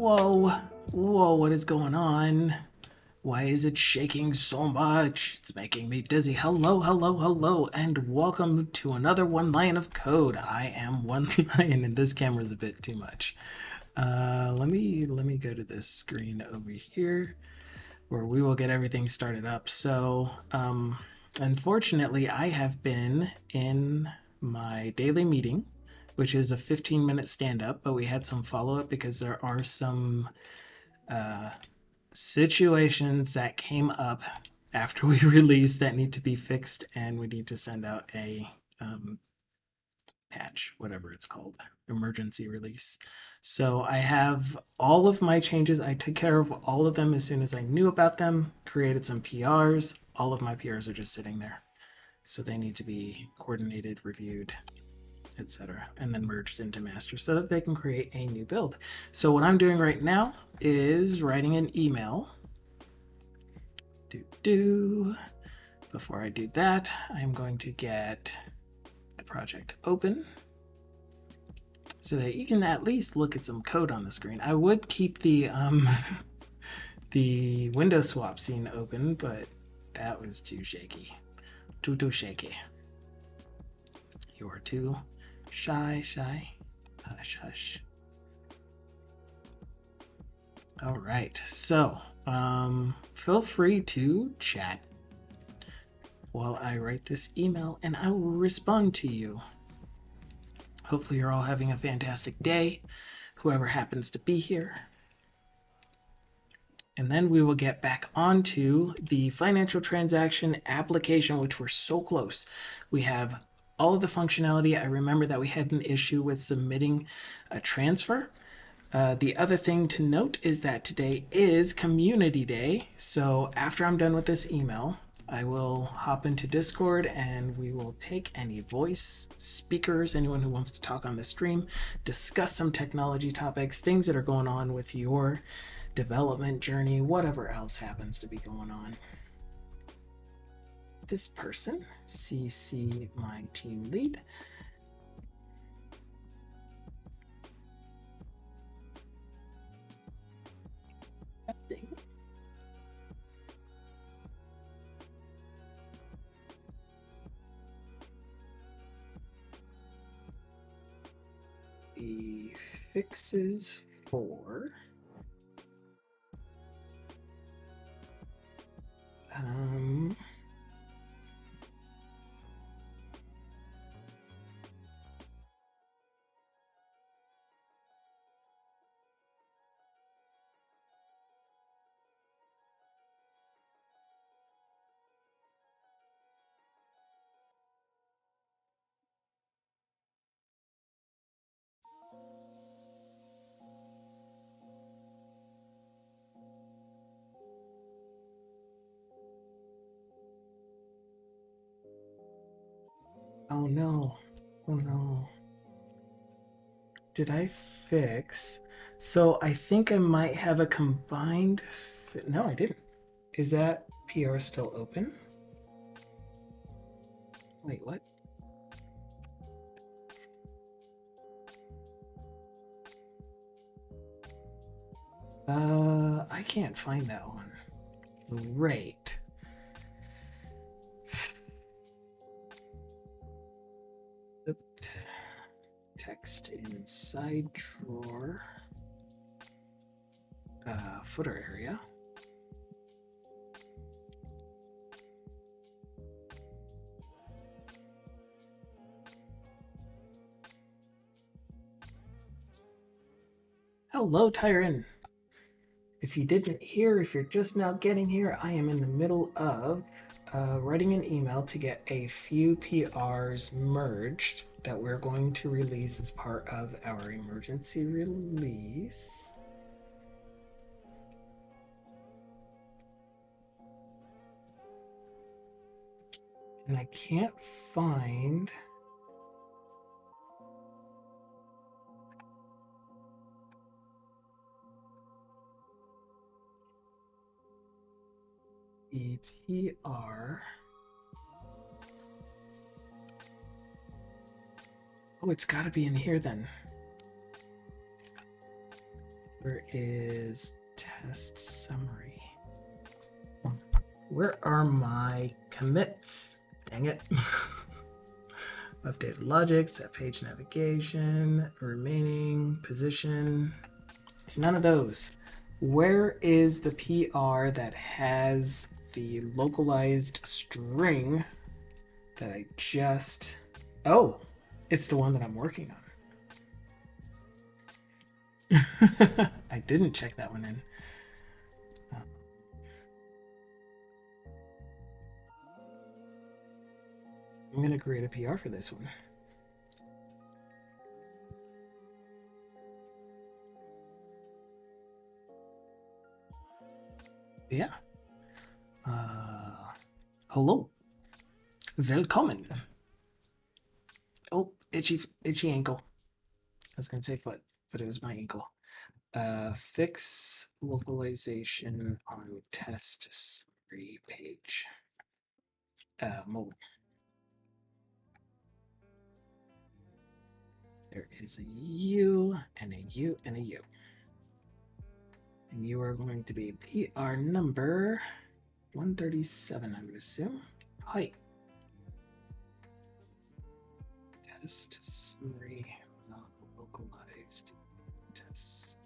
Whoa, whoa, what is going on? Why is it shaking so much? It's making me dizzy. Hello, hello, hello, and welcome to another One Line of Code. I am One Line, and this camera is a bit too much. Let me go to this screen over here, where we will get everything started up. So, unfortunately, I have been in my daily meeting, which is a 15-minute stand-up, but we had some follow-up because there are some situations that came up after we released that need to be fixed, and we need to send out a patch, whatever it's called, emergency release. So I have all of my changes. I took care of all of them as soon as I knew about them, created some PRs. All of my PRs are just sitting there. So they need to be coordinated, reviewed, etc., and then merged into master so that they can create a new build. So what I'm doing right now is writing an email. Before I do that, I'm going to get the project open so that you can at least look at some code on the screen. I would keep the the window swap scene open, but that was too shaky. Too shaky. You're too shy. Hush, hush. All right, so feel free to chat while I write this email, and I will respond to you. Hopefully you're all having a fantastic day, whoever happens to be here. And then we will get back onto the financial transaction application, which we're so close. We have all of the functionality. I remember that we had an issue with submitting a transfer. The other thing to note is that today is Community Day. So after I'm done with this email, I will hop into Discord and we will take any voice speakers, anyone who wants to talk on the stream, discuss some technology topics, things that are going on with your development journey, whatever else happens to be going on. This person, CC my team lead. The fixes for oh no, oh no. Did I fix? So I think I might have a combined. No, I didn't. Is that PR still open? Wait, what? I can't find that one. Great. Text inside drawer. Footer area. Hello, Tyron. If you didn't hear, if you're just now getting here, I am in the middle of writing an email to get a few PRs merged that we're going to release as part of our emergency release. And I can't find... EPR. Oh, it's got to be in here then. Where is test summary? Where are my commits? Dang it. Updated logic, set page navigation, remaining position. It's none of those. Where is the PR that has the localized string that I just... Oh, it's the one that I'm working on. I didn't check that one in. I'm going to create a PR for this one. Yeah. Hello. Willkommen. Oh, itchy ankle. I was going to say foot, but it was my ankle. Fix localization on test summary page. Mobile. There is a U and a U and a U. And you are going to be PR number 137, I would assume. Hi. Test summary, not localized. Test summary.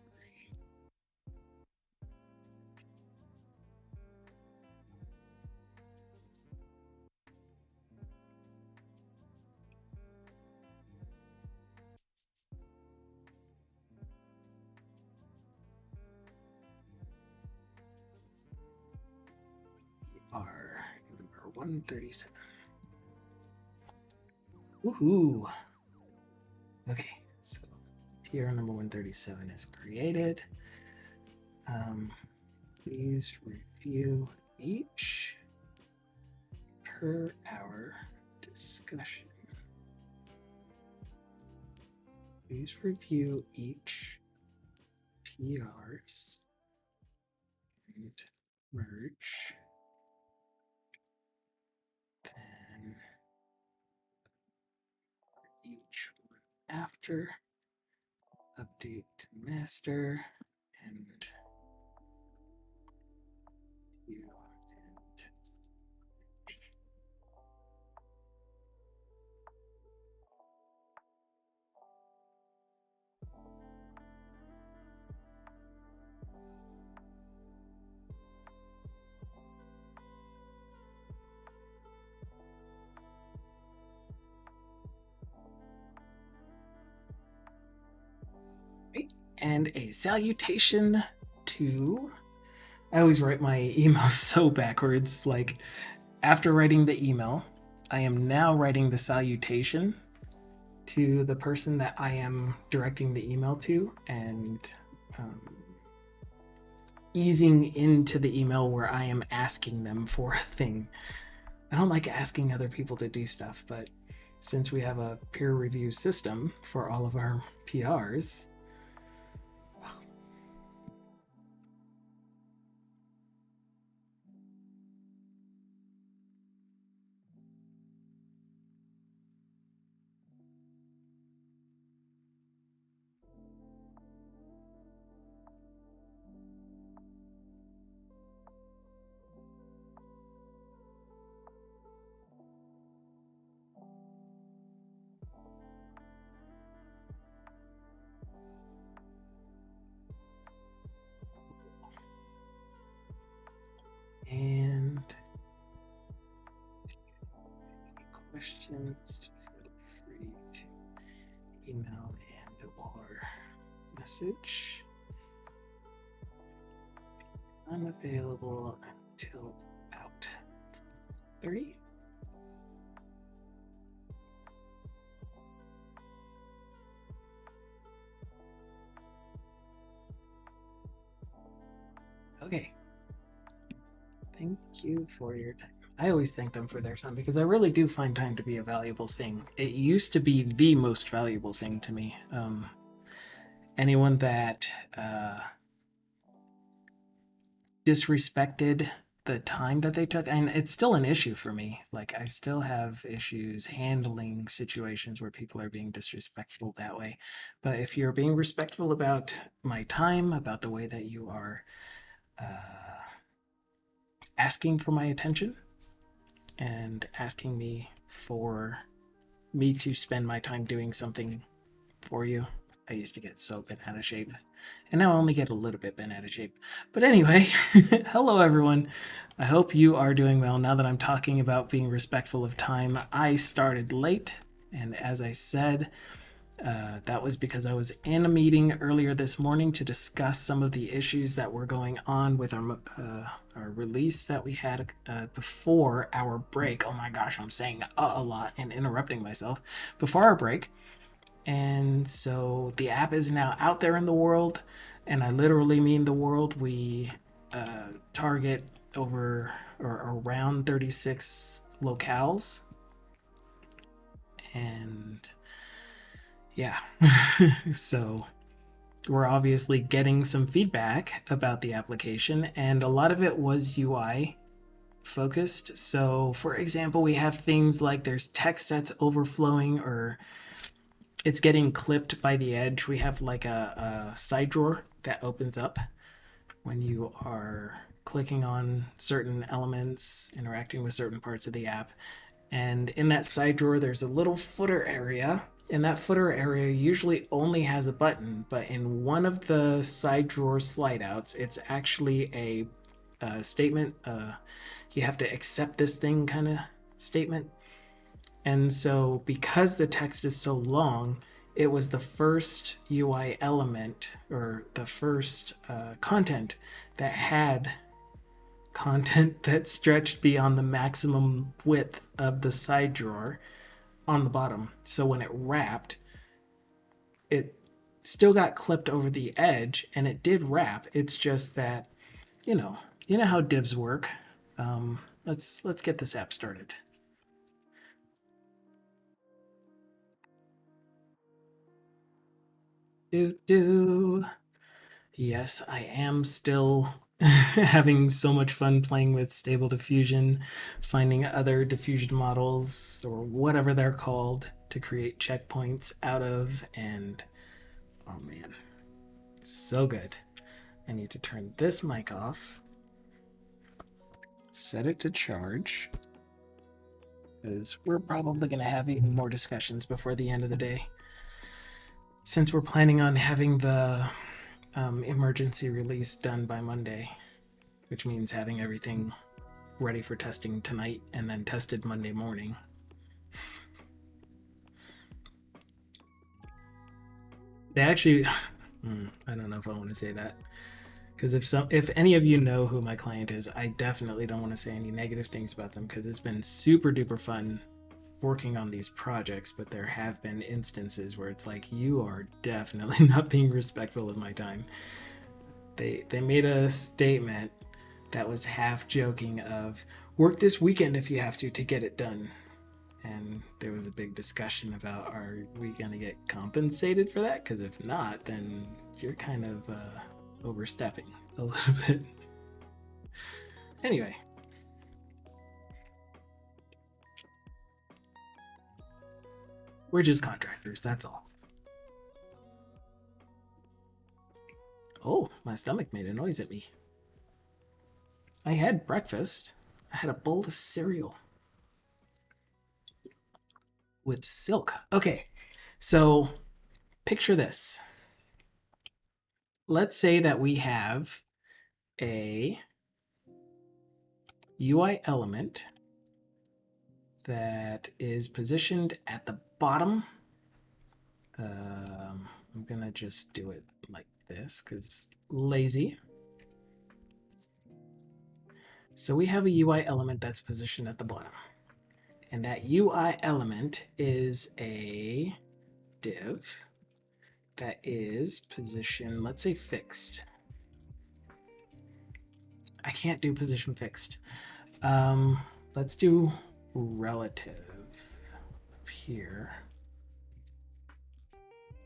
PR number 137. Woohoo! Okay, so PR number 137 is created. Please review each per hour discussion. Please review each PRs and merge. Then each one after, update to master, and you and and a salutation to... I always write my emails so backwards. Like, after writing the email, I am now writing the salutation to the person that I am directing the email to, and easing into the email where I am asking them for a thing. I don't like asking other people to do stuff, but since we have a peer review system for all of our PRs, and questions, feel free to email and or message. Unavailable until about 30. Okay. Thank you for your time. I always thank them for their time because I really do find time to be a valuable thing. It used to be the most valuable thing to me. Anyone that disrespected the time that they took, and it's still an issue for me. Like, I still have issues handling situations where people are being disrespectful that way. But if you're being respectful about my time, about the way that you are asking for my attention and asking me to spend my time doing something for you. I used to get so bent out of shape, and now I only get a little bit bent out of shape. But anyway, hello everyone. I hope you are doing well. Now that I'm talking about being respectful of time, I started late, and as I said, that was because I was in a meeting earlier this morning to discuss some of the issues that were going on with our release that we had before our break. Oh my gosh, I'm saying a lot and interrupting myself. Before our break. And so the app is now out there in the world, and I literally mean the world. We target over or around 36 locales. And yeah, so we're obviously getting some feedback about the application, and a lot of it was UI focused. So, for example, we have things like there's text that's overflowing or it's getting clipped by the edge. We have like a side drawer that opens up when you are clicking on certain elements, interacting with certain parts of the app. And in that side drawer, there's a little footer area. And that footer area usually only has a button, but in one of the side drawer slide outs, it's actually a statement. You have to accept this thing kind of statement. And so because the text is so long, it was the first UI element or the first content that had content that stretched beyond the maximum width of the side drawer on the bottom. So when it wrapped, it still got clipped over the edge, and it did wrap. It's just that, you know how divs work. Let's get this app started. Yes, I am still having so much fun playing with Stable Diffusion, finding other diffusion models or whatever they're called to create checkpoints out of, and oh man, so good. I need to turn this mic off, set it to charge, because we're probably going to have even more discussions before the end of the day. Since we're planning on having the emergency release done by Monday, which means having everything ready for testing tonight and then tested Monday morning. They actually, I don't know if I want to say that, because if any of you know who my client is, I definitely don't want to say any negative things about them, because it's been super duper fun working on these projects, but there have been instances where it's like, you are definitely not being respectful of my time. They made a statement that was half joking of, work this weekend if you have to get it done. And there was a big discussion about, are we going to get compensated for that? Because if not, then you're kind of overstepping a little bit. Anyway. We're just contractors, that's all. Oh, my stomach made a noise at me. I had breakfast. I had a bowl of cereal with silk. Okay, so picture this. Let's say that we have a UI element that is positioned at the bottom. I'm gonna just do it like this because lazy. So we have a UI element that's positioned at the bottom. And that UI element is a div that is position, let's say fixed. I can't do position fixed. Let's do relative up here.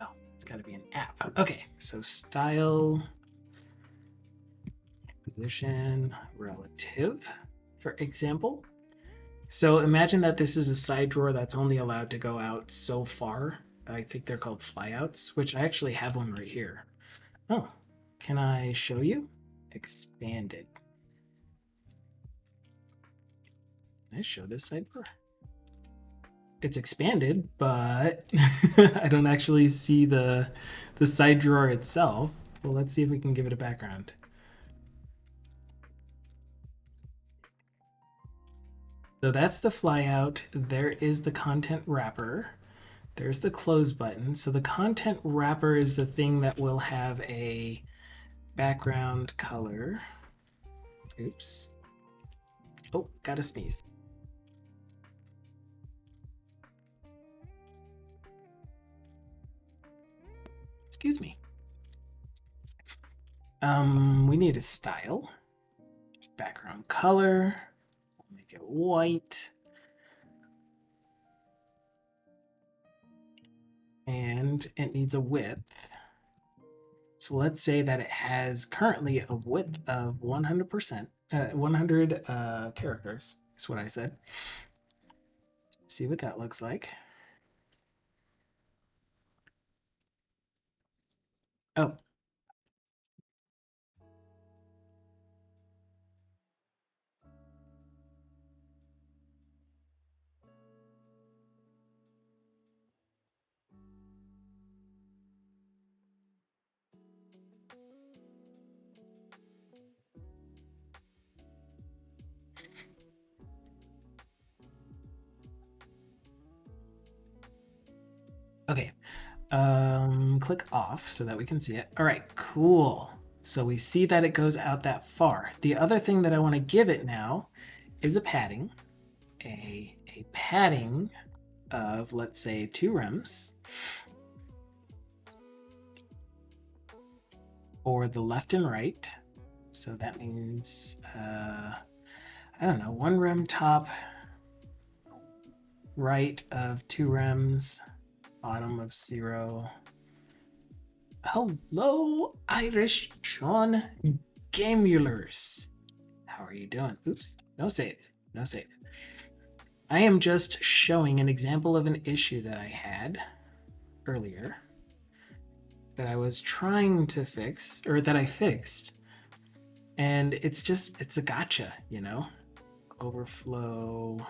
Oh, it's got to be an app. Okay, so style position relative, for example. So imagine that this is a side drawer that's only allowed to go out so far. I think they're called flyouts, which I actually have one right here. Oh, can I show you? Expanded. Can I show this side drawer? It's expanded, but I don't actually see the side drawer itself. Well, let's see if we can give it a background. So that's the flyout. There is the content wrapper. There's the close button. So the content wrapper is the thing that will have a background color. Oops. Oh, gotta sneeze. Excuse me. We need a style. Background color. We'll make it white. And it needs a width. So let's say that it has currently a width of 100%, 100 characters, is what I said. See what that looks like. Oh. Okay. Click off so that we can see it. All right, cool. So we see that it goes out that far. The other thing that I want to give it now is a padding. A padding of, let's say, 2 rems for the left and right. So that means, I don't know, 1 rem top, right of 2 rems, bottom of 0. Hello, Irish John Gamulers. How are you doing? Oops, no save, no save. I am just showing an example of an issue that I had earlier that I was trying to fix, or that I fixed. And it's a gotcha, you know? Overflow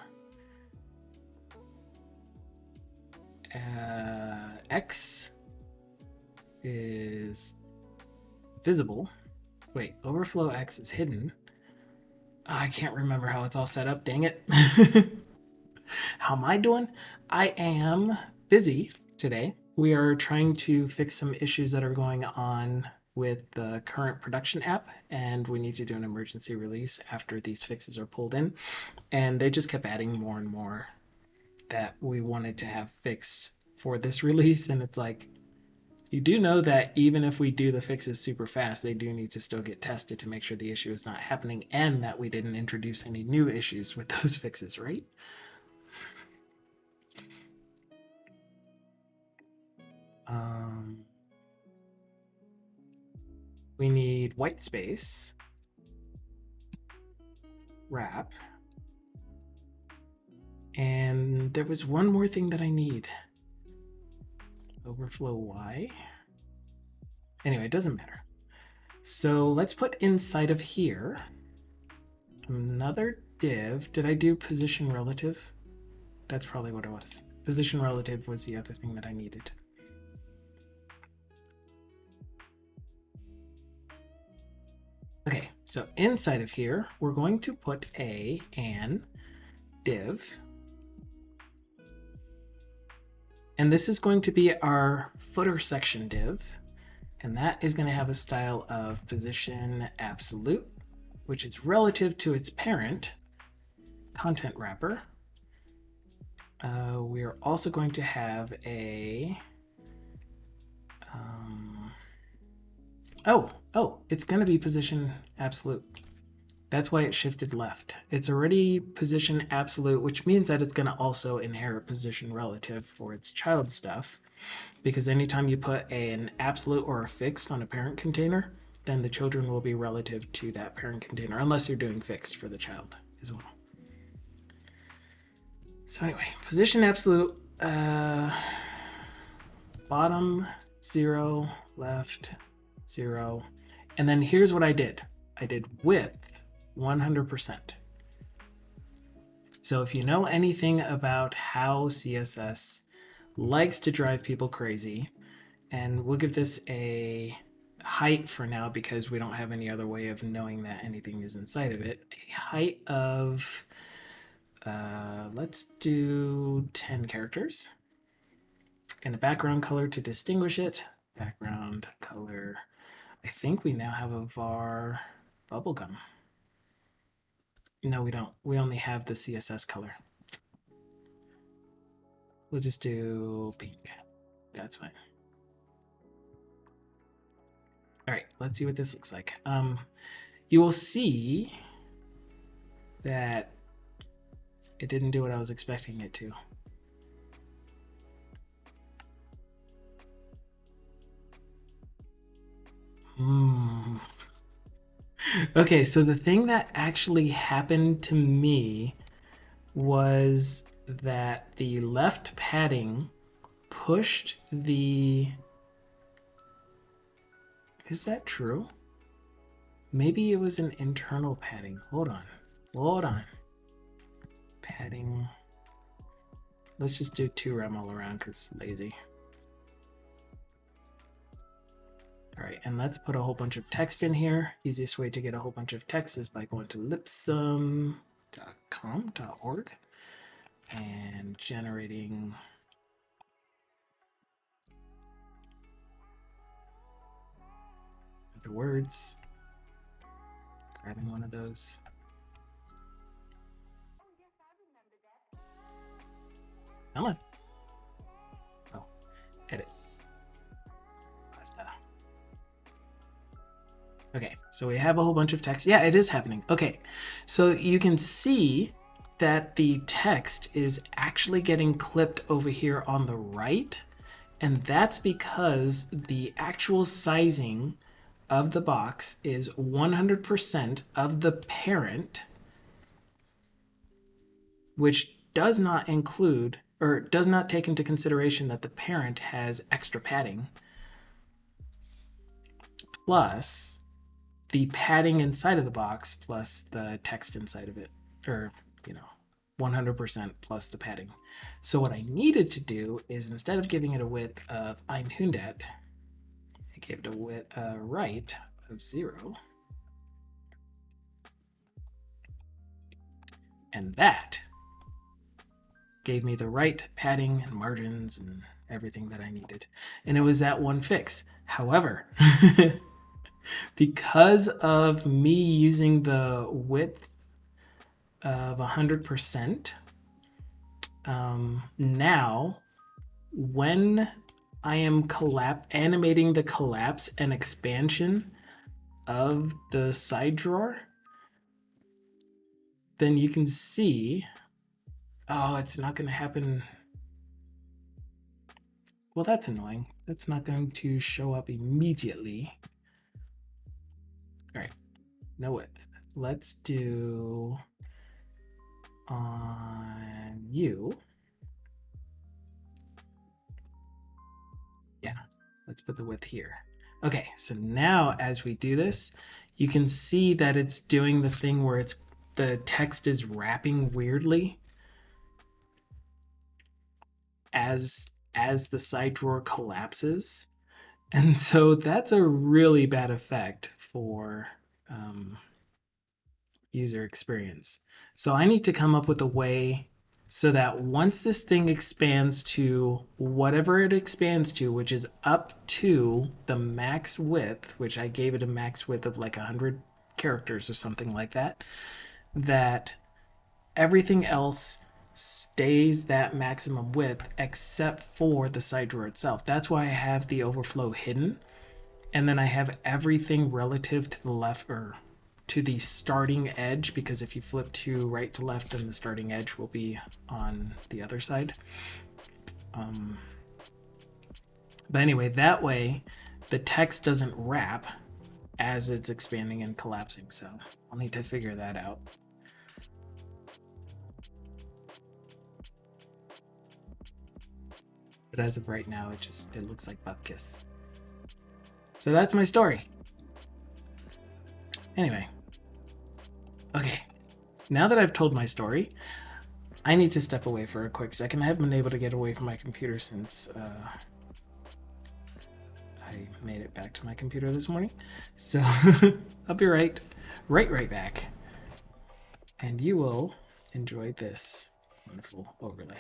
X is visible. Wait, overflow X is hidden. Oh, I can't remember how it's all set up, dang it. How am I doing? I am busy today. We are trying to fix some issues that are going on with the current production app, and we need to do an emergency release after these fixes are pulled in. And they just kept adding more and more that we wanted to have fixed for this release, and it's like, you do know that even if we do the fixes super fast, they do need to still get tested to make sure the issue is not happening and that we didn't introduce any new issues with those fixes, right? We need white space, wrap, and there was one more thing that I need. Overflow Y. Anyway, it doesn't matter. So let's put inside of here another div. Did I do position relative? That's probably what it was. Position relative was the other thing that I needed. Okay, so inside of here, we're going to put an div. And this is going to be our footer section div. And that is going to have a style of position absolute, which is relative to its parent, content wrapper. We're also going to have a it's going to be position absolute. That's why it shifted left. It's already position absolute, which means that it's going to also inherit position relative for its child stuff, because anytime you put an absolute or a fixed on a parent container, then the children will be relative to that parent container, unless you're doing fixed for the child as well. So anyway, position absolute, bottom 0, left 0. And then here's what I did. I did width 100%. So if you know anything about how CSS likes to drive people crazy, and we'll give this a height for now because we don't have any other way of knowing that anything is inside of it. A height of, let's do 10 characters. And a background color to distinguish it. Background color. I think we now have a var bubblegum. No, we don't. We only have the CSS color. We'll just do pink. That's fine. All right, let's see what this looks like. You will see that it didn't do what I was expecting it to. Okay, so the thing that actually happened to me was that the left padding pushed the... Is that true? Maybe it was an internal padding. Hold on. Padding. Let's just do 2 rem all around because it's lazy. All right, and let's put a whole bunch of text in here. Easiest way to get a whole bunch of text is by going to lipsum.com.org and generating the words. Grabbing one of those. Come on. Oh, edit. Basta. Okay, so we have a whole bunch of text. Yeah, it is happening. Okay, so you can see that the text is actually getting clipped over here on the right, and that's because the actual sizing of the box is 100% of the parent, which does not include or does not take into consideration that the parent has extra padding, plus the padding inside of the box, plus the text inside of it, or, 100% plus the padding. So what I needed to do is, instead of giving it a width of 100, I gave it a width, right of 0. And that gave me the right padding and margins and everything that I needed. And it was that one fix. However, because of me using the width of 100%, now when I am animating the collapse and expansion of the side drawer, then you can see, oh, it's not going to happen. Well, that's annoying. That's not going to show up immediately. All right, no width. Let's do on you. Yeah, let's put the width here. Okay, so now as we do this, you can see that it's doing the thing where the text is wrapping weirdly as the side drawer collapses. And so that's a really bad effect for user experience. So I need to come up with a way so that once this thing expands to whatever it expands to, which is up to the max width, which I gave it a max width of like 100 characters or something like that, that everything else stays that maximum width except for the side drawer itself. That's why I have the overflow hidden. And then I have everything relative to the left, or to the starting edge, because if you flip to right to left, then the starting edge will be on the other side. But anyway, that way the text doesn't wrap as it's expanding and collapsing. So I'll need to figure that out. But as of right now, it looks like Bupkis. So that's my story. Anyway. Okay. Now that I've told my story, I need to step away for a quick second. I haven't been able to get away from my computer since I made it back to my computer this morning. So I'll be right back. And you will enjoy this wonderful overlay.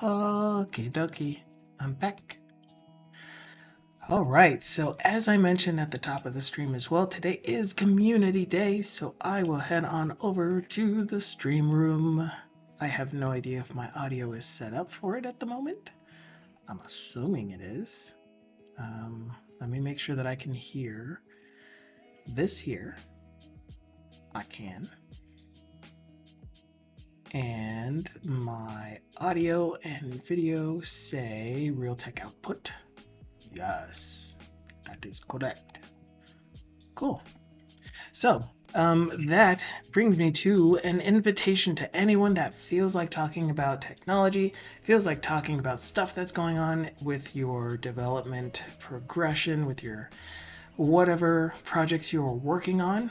Okie dokie, I'm back. All right, so as I mentioned at the top of the stream as well, today is Community Day, so I will head on over to the stream room. I have no idea if my audio is set up for it at the moment. I'm assuming it is. Let me make sure that I can hear this here. I can. And my audio and video say Realtek output. Yes, that is correct. Cool. So that brings me to an invitation to anyone that feels like talking about technology, feels like talking about stuff that's going on with your development progression, with your whatever projects you're working on.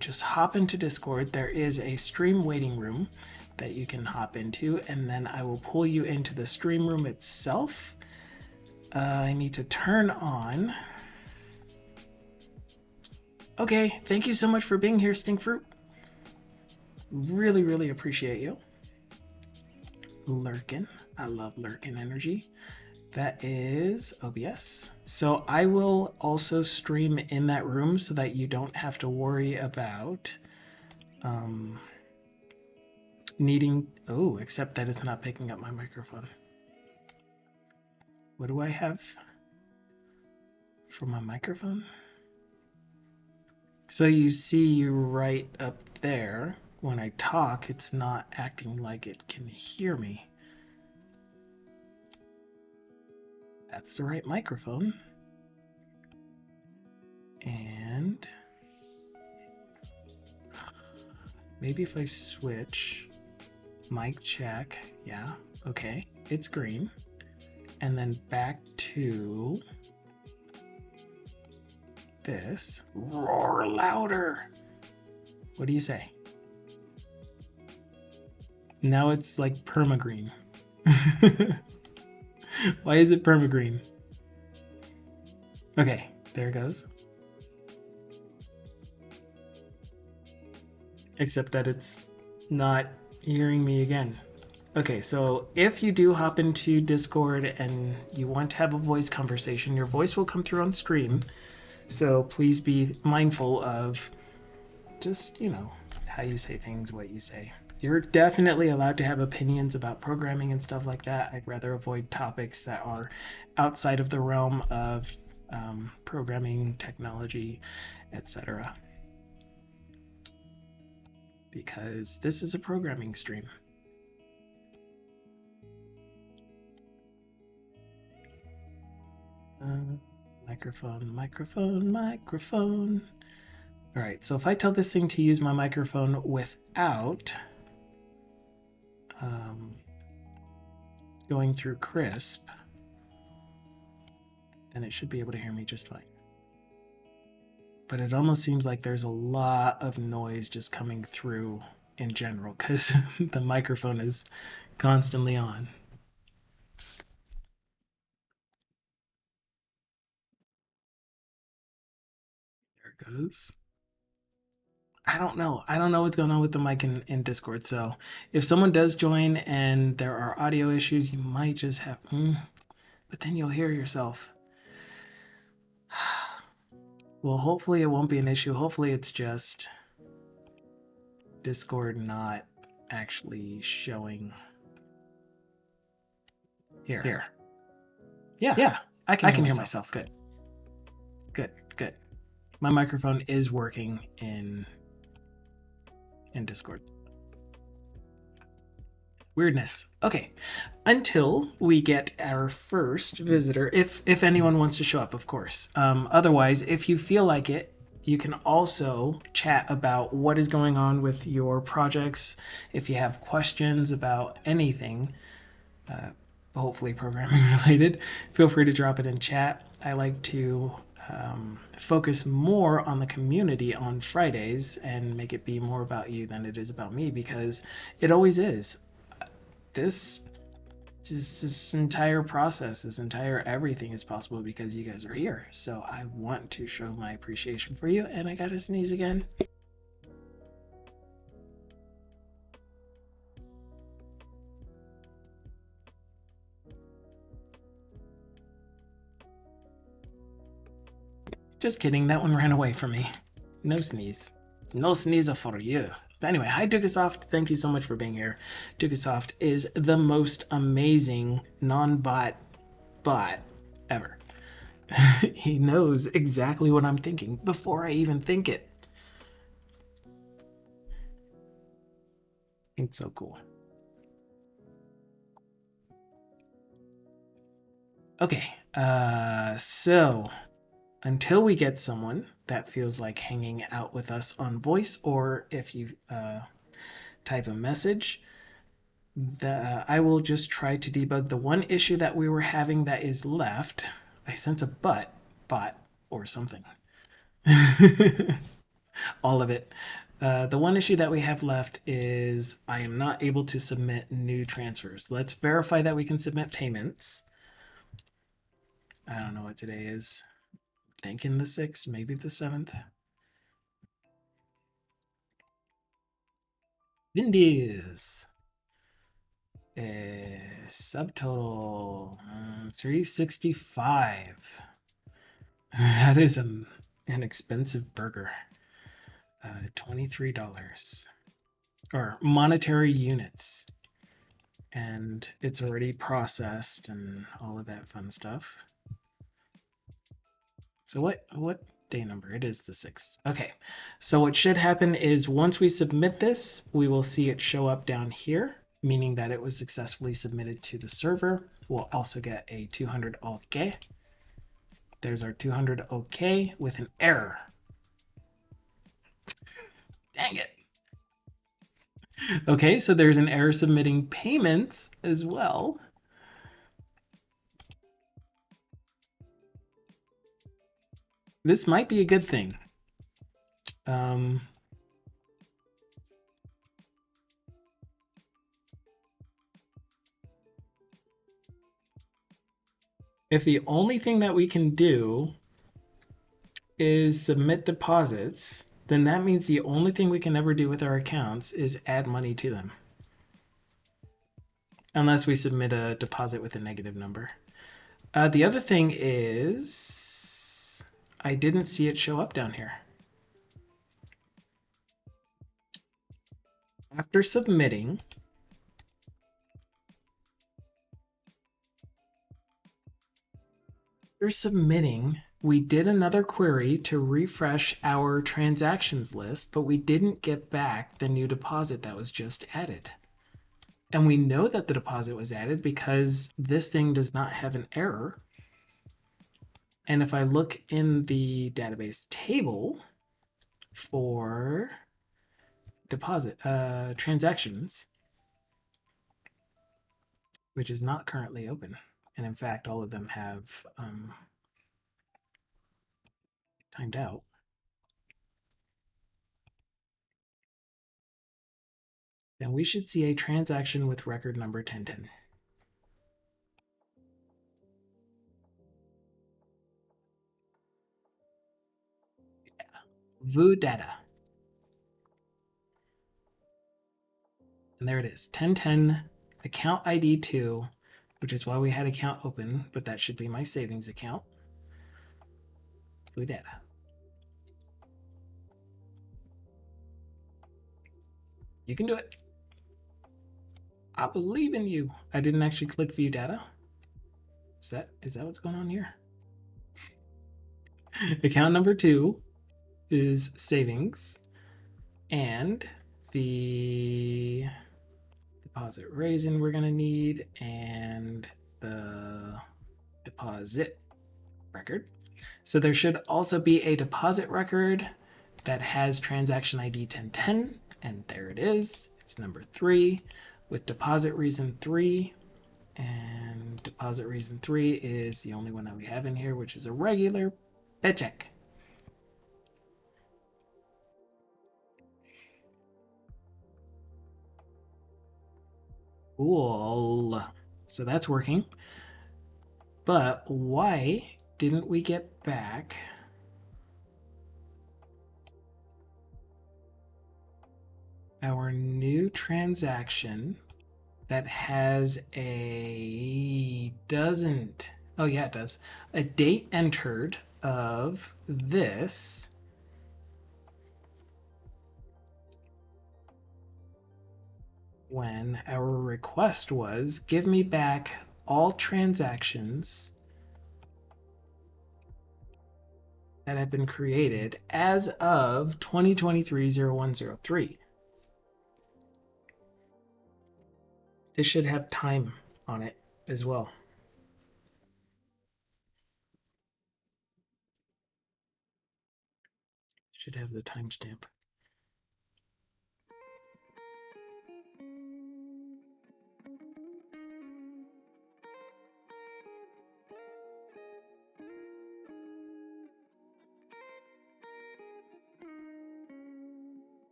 Just hop into Discord. There is a stream waiting room that you can hop into, and then I will pull you into the stream room itself. I need to turn on. Okay, thank you so much for being here, Stinkfruit. Really, really appreciate you. Lurkin. I love Lurkin energy. That is OBS. So I will also stream in that room so that you don't have to worry about needing... Oh, except that it's not picking up my microphone. What do I have for my microphone? So you see right up there, when I talk, it's not acting like it can hear me. That's the right microphone. And maybe if I switch mic check, yeah, okay, it's green. And then back to this. Roar louder. What do you say? Now it's like permagreen. Why is it permagreen? Okay, there it goes. Except that it's not hearing me again. Okay, so if you do hop into Discord and you want to have a voice conversation, your voice will come through on stream. So please be mindful of just, you know, how you say things, what you say. You're definitely allowed to have opinions about programming and stuff like that. I'd rather avoid topics that are outside of the realm of programming, technology, etc. Because this is a programming stream. Microphone, microphone, microphone. All right, so if I tell this thing to use my microphone without going through crisp, then it should be able to hear me just fine. But it almost seems like there's a lot of noise just coming through in general because the microphone is constantly on. There it goes. I don't know. I don't know what's going on with the mic in Discord. So if someone does join and there are audio issues, you might just have, but then you'll hear yourself. Well, hopefully it won't be an issue. Hopefully it's just Discord not actually showing. Here. Yeah. I can hear myself. Good. My microphone is working in Discord. Weirdness. Okay. Until we get our first visitor, if anyone wants to show up, of course. Otherwise, if you feel like it, you can also chat about what is going on with your projects. If you have questions about anything, hopefully programming related, feel free to drop it in chat. I like to focus more on the community on Fridays and make it be more about you than it is about me, because it always is. This entire process, this entire everything is possible because you guys are here. So I want to show my appreciation for you, and I gotta sneeze again. Just kidding, that one ran away from me. No sneeze. No sneeze for you. But anyway, hi Dukasoft, thank you so much for being here. Dukasoft is the most amazing non-bot bot ever. He knows exactly what I'm thinking before I even think it. It's so cool. Okay, so until we get someone that feels like hanging out with us on voice, or if you type a message, I will just try to debug the one issue that we were having that is left. I sense a bot or something. All of it. The one issue that we have left is I am not able to submit new transfers. Let's verify that we can submit payments. I don't know what today is. Thinking the 6th, maybe the 7th. Vindies. Subtotal 365. That is an expensive burger. $23 or monetary units, and it's already processed and all of that fun stuff. So what day number? It is the 6th. Okay, so what should happen is once we submit this, we will see it show up down here, meaning that it was successfully submitted to the server. We'll also get a 200 OK. There's our 200 OK with an error. Dang it. Okay, so there's an error submitting payments as well. This might be a good thing. If the only thing that we can do is submit deposits, then that means the only thing we can ever do with our accounts is add money to them. Unless we submit a deposit with a negative number. The other thing is I didn't see it show up down here. After submitting, we did another query to refresh our transactions list, but we didn't get back the new deposit that was just added. And we know that the deposit was added because this thing does not have an error. And if I look in the database table for deposit transactions, which is not currently open, and in fact, all of them have timed out. Then we should see a transaction with record number 1010. View data. And there it is, 1010, account ID 2, which is why we had account open, but that should be my savings account. View data. You can do it. I believe in you. I didn't actually click view data. Is that what's going on here? Account number 2 is savings, and the deposit raising we're going to need, and the deposit record. So there should also be a deposit record that has transaction ID 1010, and there it is. It's number 3 with deposit reason 3, and deposit reason 3 is the only one that we have in here, which is a regular paycheck. Cool. So that's working. But why didn't we get back our new transaction that has a doesn't? Oh yeah, it does. A date entered of this. When our request was, give me back all transactions that have been created as of 2023-0103. This should have time on it as well. Should have the timestamp.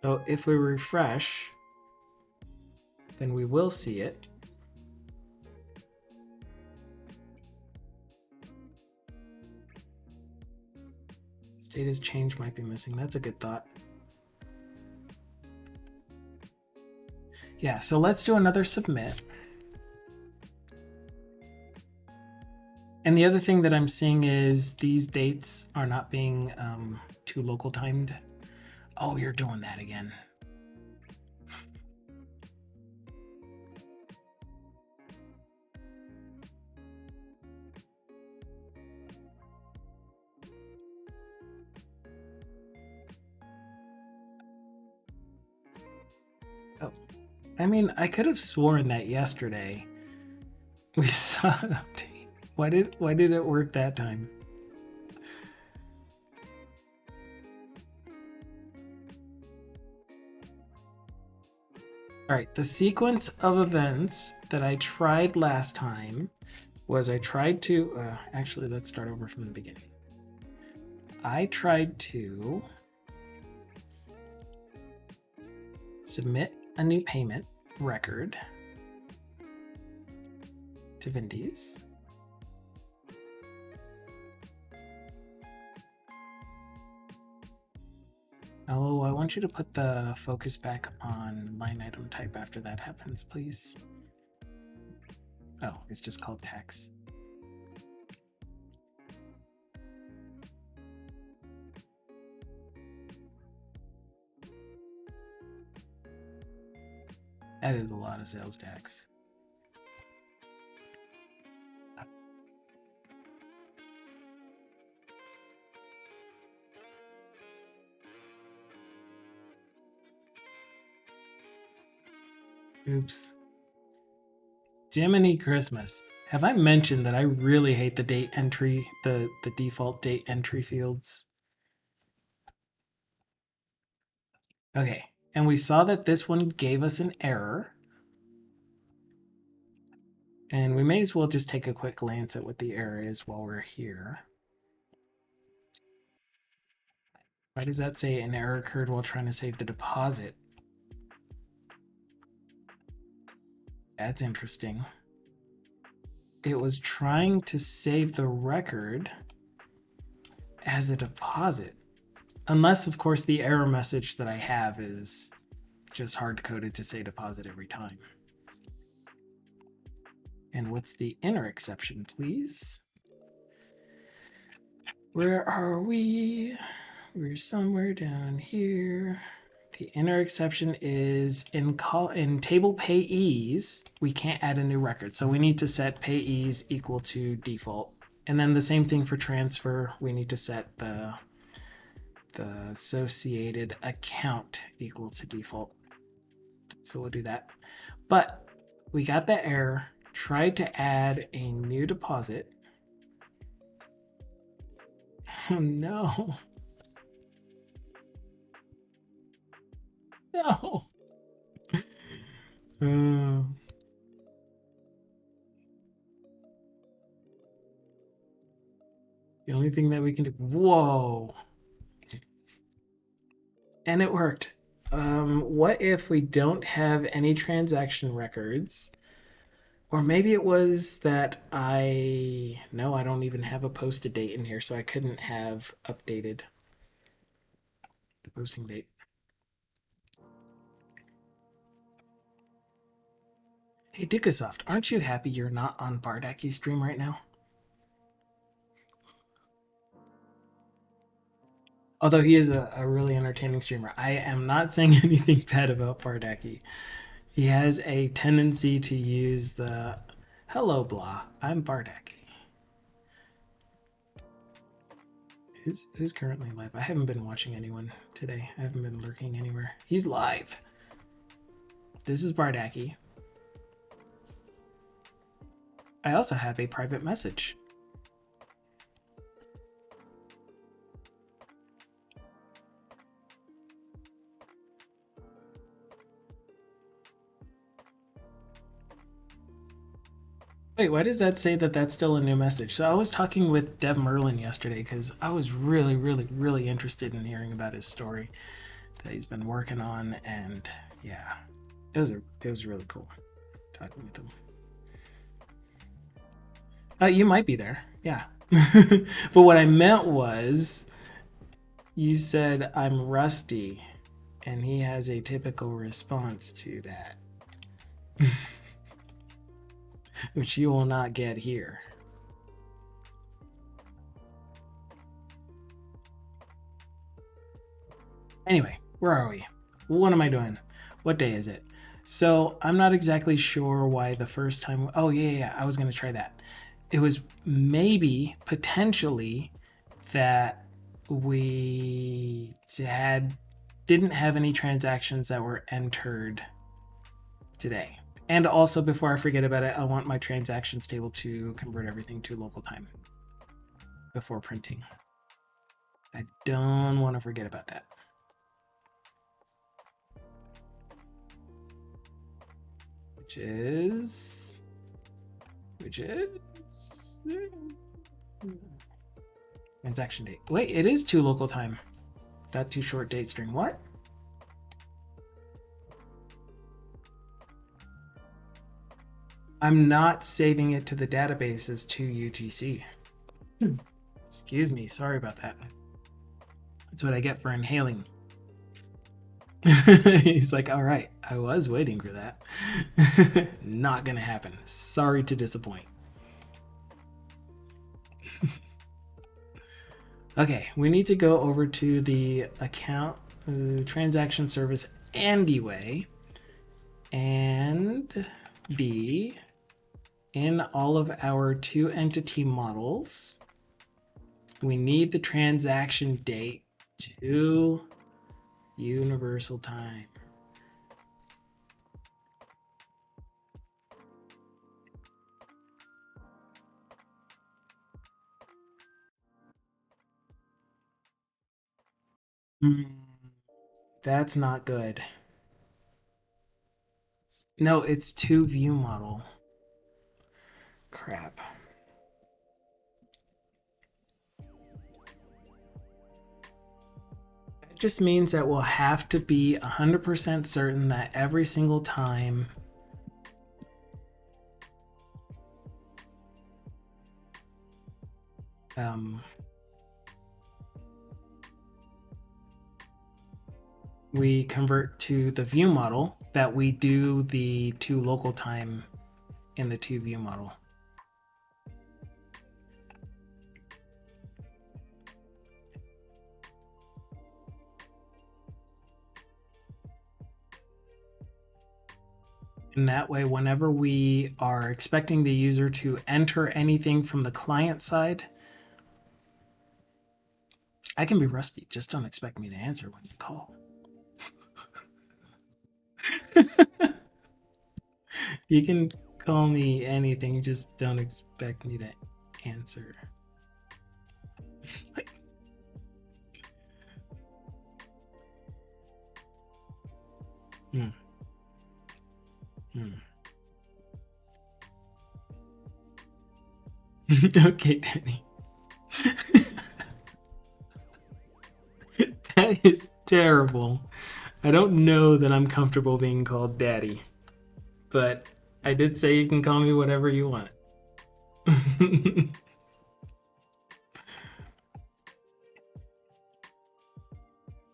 So if we refresh, then we will see it. Status change might be missing. That's a good thought. Yeah, so let's do another submit. And the other thing that I'm seeing is these dates are not being too local timed. Oh, you're doing that again. Oh, I mean, I could have sworn that yesterday we saw an update. Why did it work that time? All right, the sequence of events that I tried last time was I tried to, actually, let's start over from the beginning. I tried to submit a new payment record to Vindy's. Oh, I want you to put the focus back on line item type after that happens, please. Oh, it's just called tax. That is a lot of sales tax. Oops. Jiminy Christmas. Have I mentioned that I really hate the date entry, the default date entry fields? Okay, and we saw that this one gave us an error. And we may as well just take a quick glance at what the error is while we're here. Why does that say an error occurred while trying to save the deposit? That's interesting. It was trying to save the record as a deposit. Unless, of course, the error message that I have is just hard-coded to say deposit every time. And what's the inner exception, please? Where are we? We're somewhere down here. The inner exception is in table payees, we can't add a new record. So we need to set payees equal to default. And then the same thing for transfer. We need to set the associated account equal to default. So we'll do that. But we got that error. Tried to add a new deposit. Oh no. No. The only thing that we can do. Whoa. And it worked. What if we don't have any transaction records? Or maybe it was that I don't even have a posted date in here, so I couldn't have updated the posting date. Hey, Dickasoft, aren't you happy you're not on Bardaki's stream right now? Although he is a really entertaining streamer. I am not saying anything bad about Bardaki. He has a tendency to use the hello blah, I'm Bardaki. Who's currently live? I haven't been watching anyone today. I haven't been lurking anywhere. He's live. This is Bardaki. I also have a private message. Wait, why does that say that that's still a new message? So I was talking with Dev Merlin yesterday because I was really, really, really interested in hearing about his story that he's been working on, and yeah, it was really cool talking with him. You might be there, yeah. But what I meant was, you said I'm rusty, and he has a typical response to that, which you will not get here. Anyway, where are we? What am I doing? What day is it? So I'm not exactly sure why the first time. Oh yeah, I was gonna try that. It was maybe potentially that we didn't have any transactions that were entered today. And also, before I forget about it, I want my transactions table to convert everything to local time before printing. I don't want to forget about that. Which is transaction date. Wait, it is to local time. That too short date string. What? I'm not saving it to the database as 2 UTC. Excuse me, sorry about that. That's what I get for inhaling. He's like, all right, I was waiting for that. Not gonna happen. Sorry to disappoint. Okay, we need to go over to the account transaction service anyway. and B, in all of our two entity models, we need the transaction date to universal time. That's not good. No, it's to view model. Crap. That just means that we'll have to be 100% certain that every single time we convert to the view model, that we do the to local time in the to view model. And that way, whenever we are expecting the user to enter anything from the client side, I can be rusty. Just don't expect me to answer when you call. You can call me anything, just don't expect me to answer. Hmm. Hmm. Okay, Danny. That is terrible. I don't know that I'm comfortable being called daddy, but I did say you can call me whatever you want.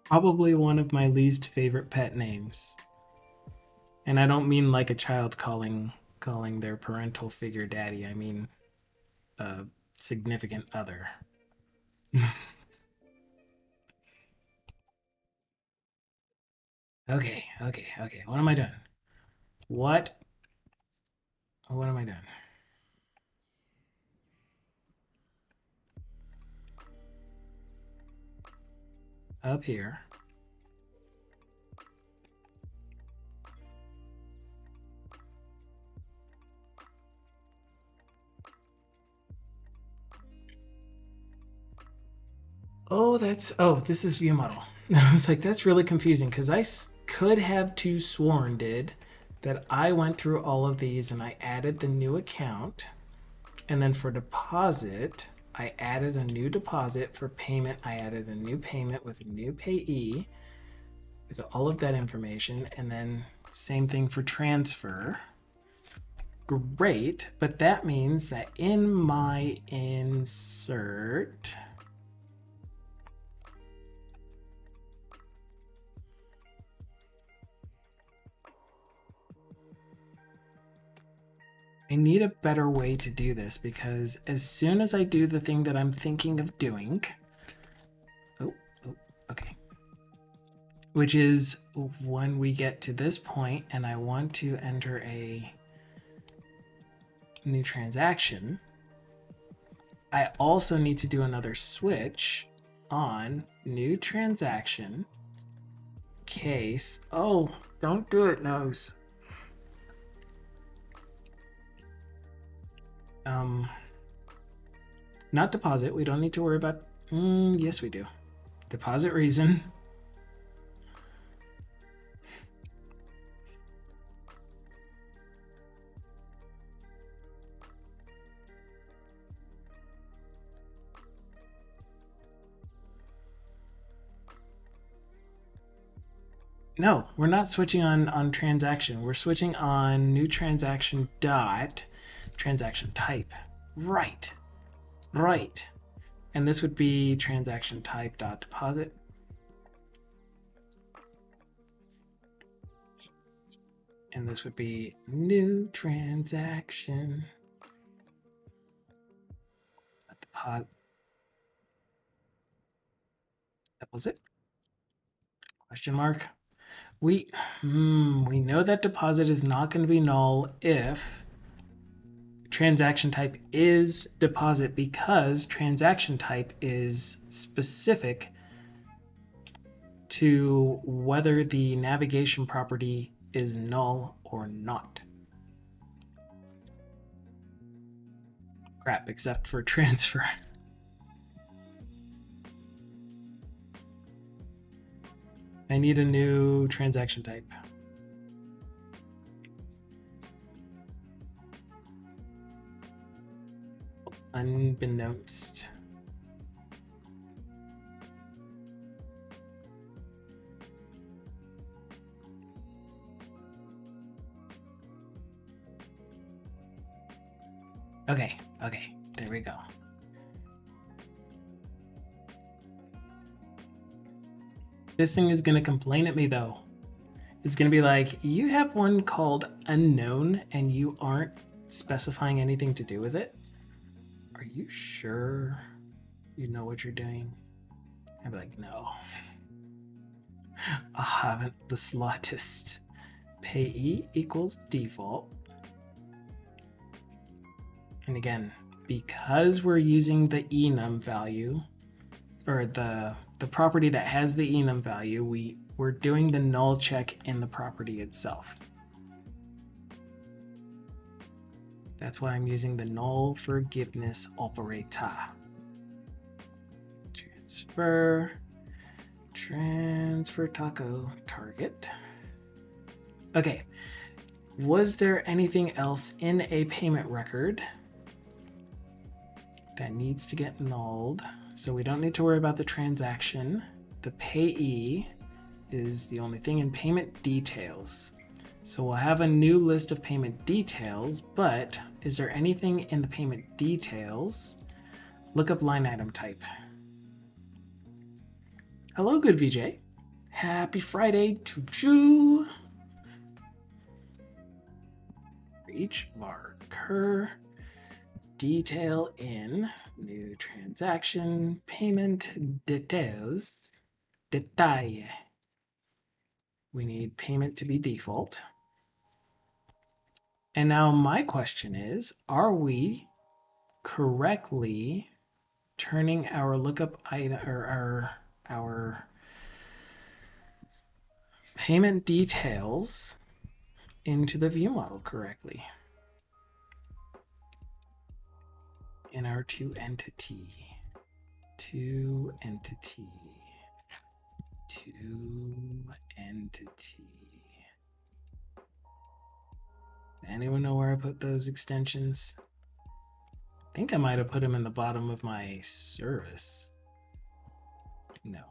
Probably one of my least favorite pet names. And I don't mean like a child calling their parental figure daddy. I mean a significant other. Okay. What am I doing? What am I doing? Up here. Oh, this is view model. I was like, that's really confusing because I could have too sworn that I went through all of these and I added the new account. And then for deposit, I added a new deposit. For payment, I added a new payment with a new payee with all of that information. And then same thing for transfer. Great, but that means that in my insert, I need a better way to do this, because as soon as I do the thing that I'm thinking of doing, okay, which is when we get to this point and I want to enter a new transaction, I also need to do another switch on new transaction case. Oh, don't do it, Nose. Not deposit. We don't need to worry about. Yes, we do. Deposit reason. No, we're not switching on transaction. We're switching on new transaction dot transaction type. Right. And this would be transaction type dot deposit. And this would be new transaction deposit. That was it. Question mark. We know that deposit is not going to be null if transaction type is deposit, because transaction type is specific to whether the navigation property is null or not. Crap, except for transfer. I need a new transaction type. Unbeknownst. Okay, there we go. This thing is gonna complain at me though. It's gonna be like, you have one called unknown and you aren't specifying anything to do with it. Are you sure you know what you're doing? I'd be like, no. I haven't the slightest. Payee equals default. And again, because we're using the enum value, or the property that has the enum value, we're doing the null check in the property itself. That's why I'm using the null forgiveness operator. Transfer taco target. Okay. Was there anything else in a payment record that needs to get nulled? So we don't need to worry about the transaction. The payee is the only thing in payment details. So we'll have a new list of payment details, but is there anything in the payment details? Look up line item type. Hello, good VJ. Happy Friday to you. For each marker, detail in new transaction payment details. Detail. We need payment to be default. And now my question is, are we correctly turning our lookup item, or our payment details into the view model correctly in our to entity. Anyone know where I put those extensions? I think I might have put them in the bottom of my service. No.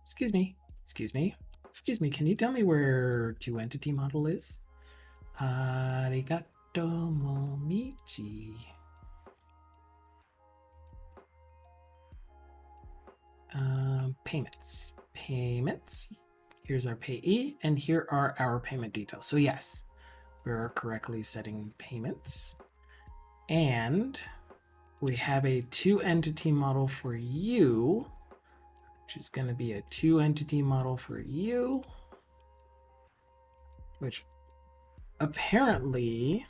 Excuse me. Can you tell me where to entity model is? Arigato momichi. Payments. Here's our payee, and here are our payment details. So yes, we're correctly setting payments. And we have a two entity model for you, which is going to be a two entity model for you, which apparently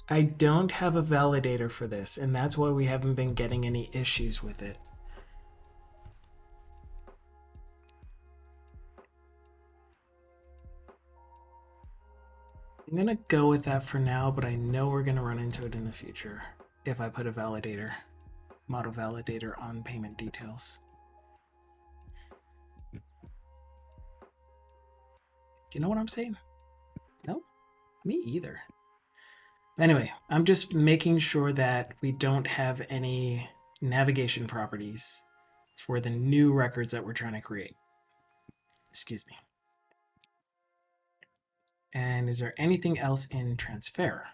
I don't have a validator for this, and that's why we haven't been getting any issues with it. I'm gonna go with that for now, but I know we're gonna run into it in the future if I put a validator, model validator on payment details. Do you know what I'm saying? No, me either. Anyway, I'm just making sure that we don't have any navigation properties for the new records that we're trying to create. Excuse me. And is there anything else in transfer?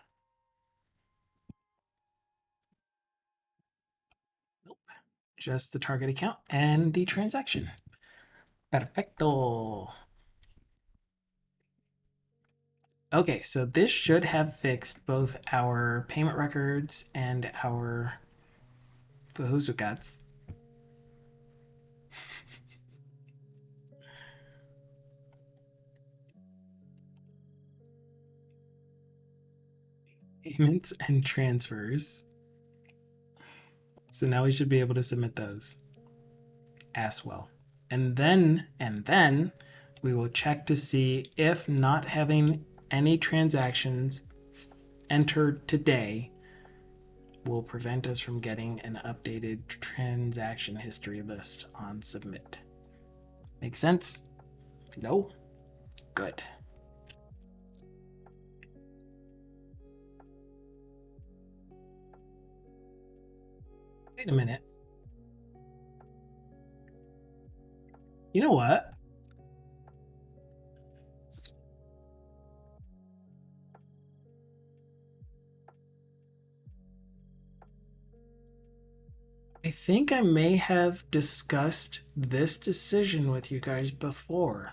Nope. Just the target account and the transaction. Perfecto. Okay, so this should have fixed both our payment records and our Fujusukats. payments and transfers. So now we should be able to submit those as well. And then we will check to see if not having any transactions entered today will prevent us from getting an updated transaction history list on submit. Make sense? No? Good. Wait a minute. You know what? I think I may have discussed this decision with you guys before.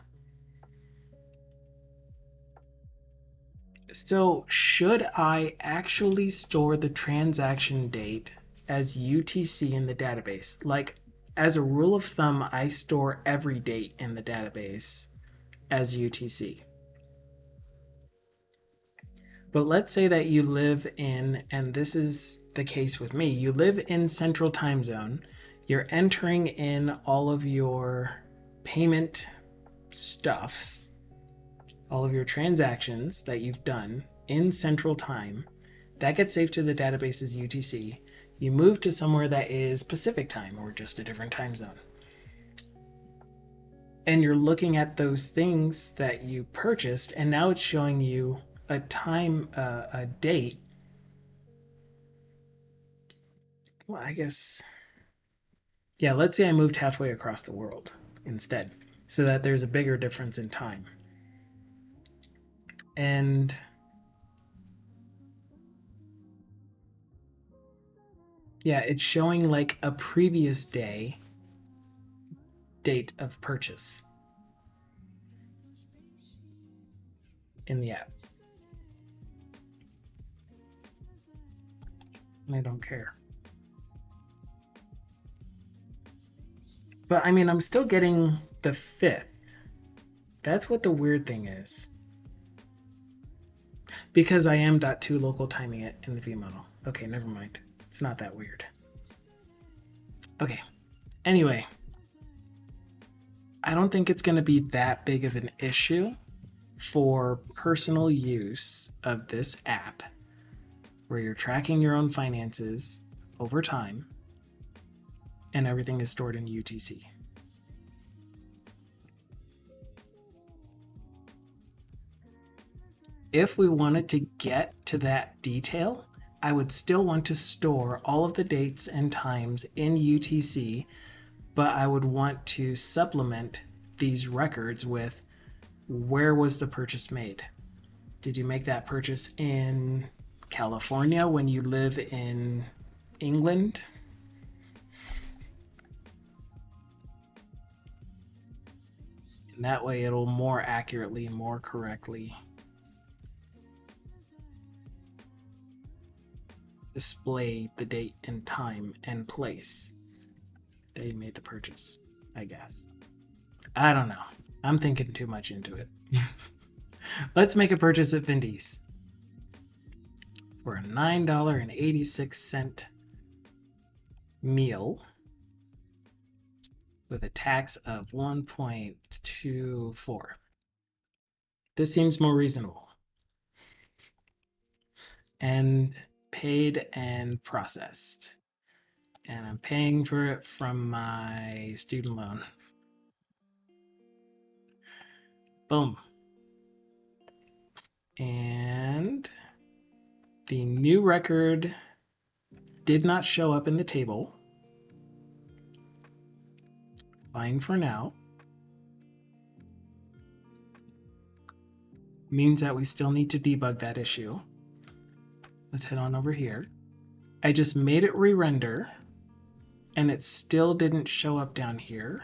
So, should I actually store the transaction date as UTC in the database? Like, as a rule of thumb, I store every date in the database as UTC. But let's say that you live in, and this is the case with me, you live in Central Time Zone, you're entering in all of your payment stuffs, all of your transactions that you've done in Central Time. That gets saved to the database as UTC. You move to somewhere that is Pacific Time or just a different time zone. And you're looking at those things that you purchased, and now it's showing you a time, a date. Well, I guess, yeah, let's say I moved halfway across the world instead, so that there's a bigger difference in time. And yeah, it's showing like a previous day date of purchase in the app. And I don't care. But I mean, I'm still getting the 5th. That's what the weird thing is. Because I am .2 local timing it in the vModel. Okay, never mind. It's not that weird. Okay. Anyway, I don't think it's going to be that big of an issue for personal use of this app where you're tracking your own finances over time and everything is stored in UTC. If we wanted to get to that detail, I would still want to store all of the dates and times in UTC, but I would want to supplement these records with where was the purchase made? Did you make that purchase in California when you live in England? And that way it'll more accurately, more correctly display the date and time and place that you made the purchase, I guess. I don't know. I'm thinking too much into it. Let's make a purchase at Vindy's for a $9.86 meal with a tax of 1.24. This seems more reasonable. And paid and processed. And I'm paying for it from my student loan. Boom. And the new record did not show up in the table. Fine for now. Means that we still need to debug that issue. Let's head on over here. I just made it re-render and it still didn't show up down here.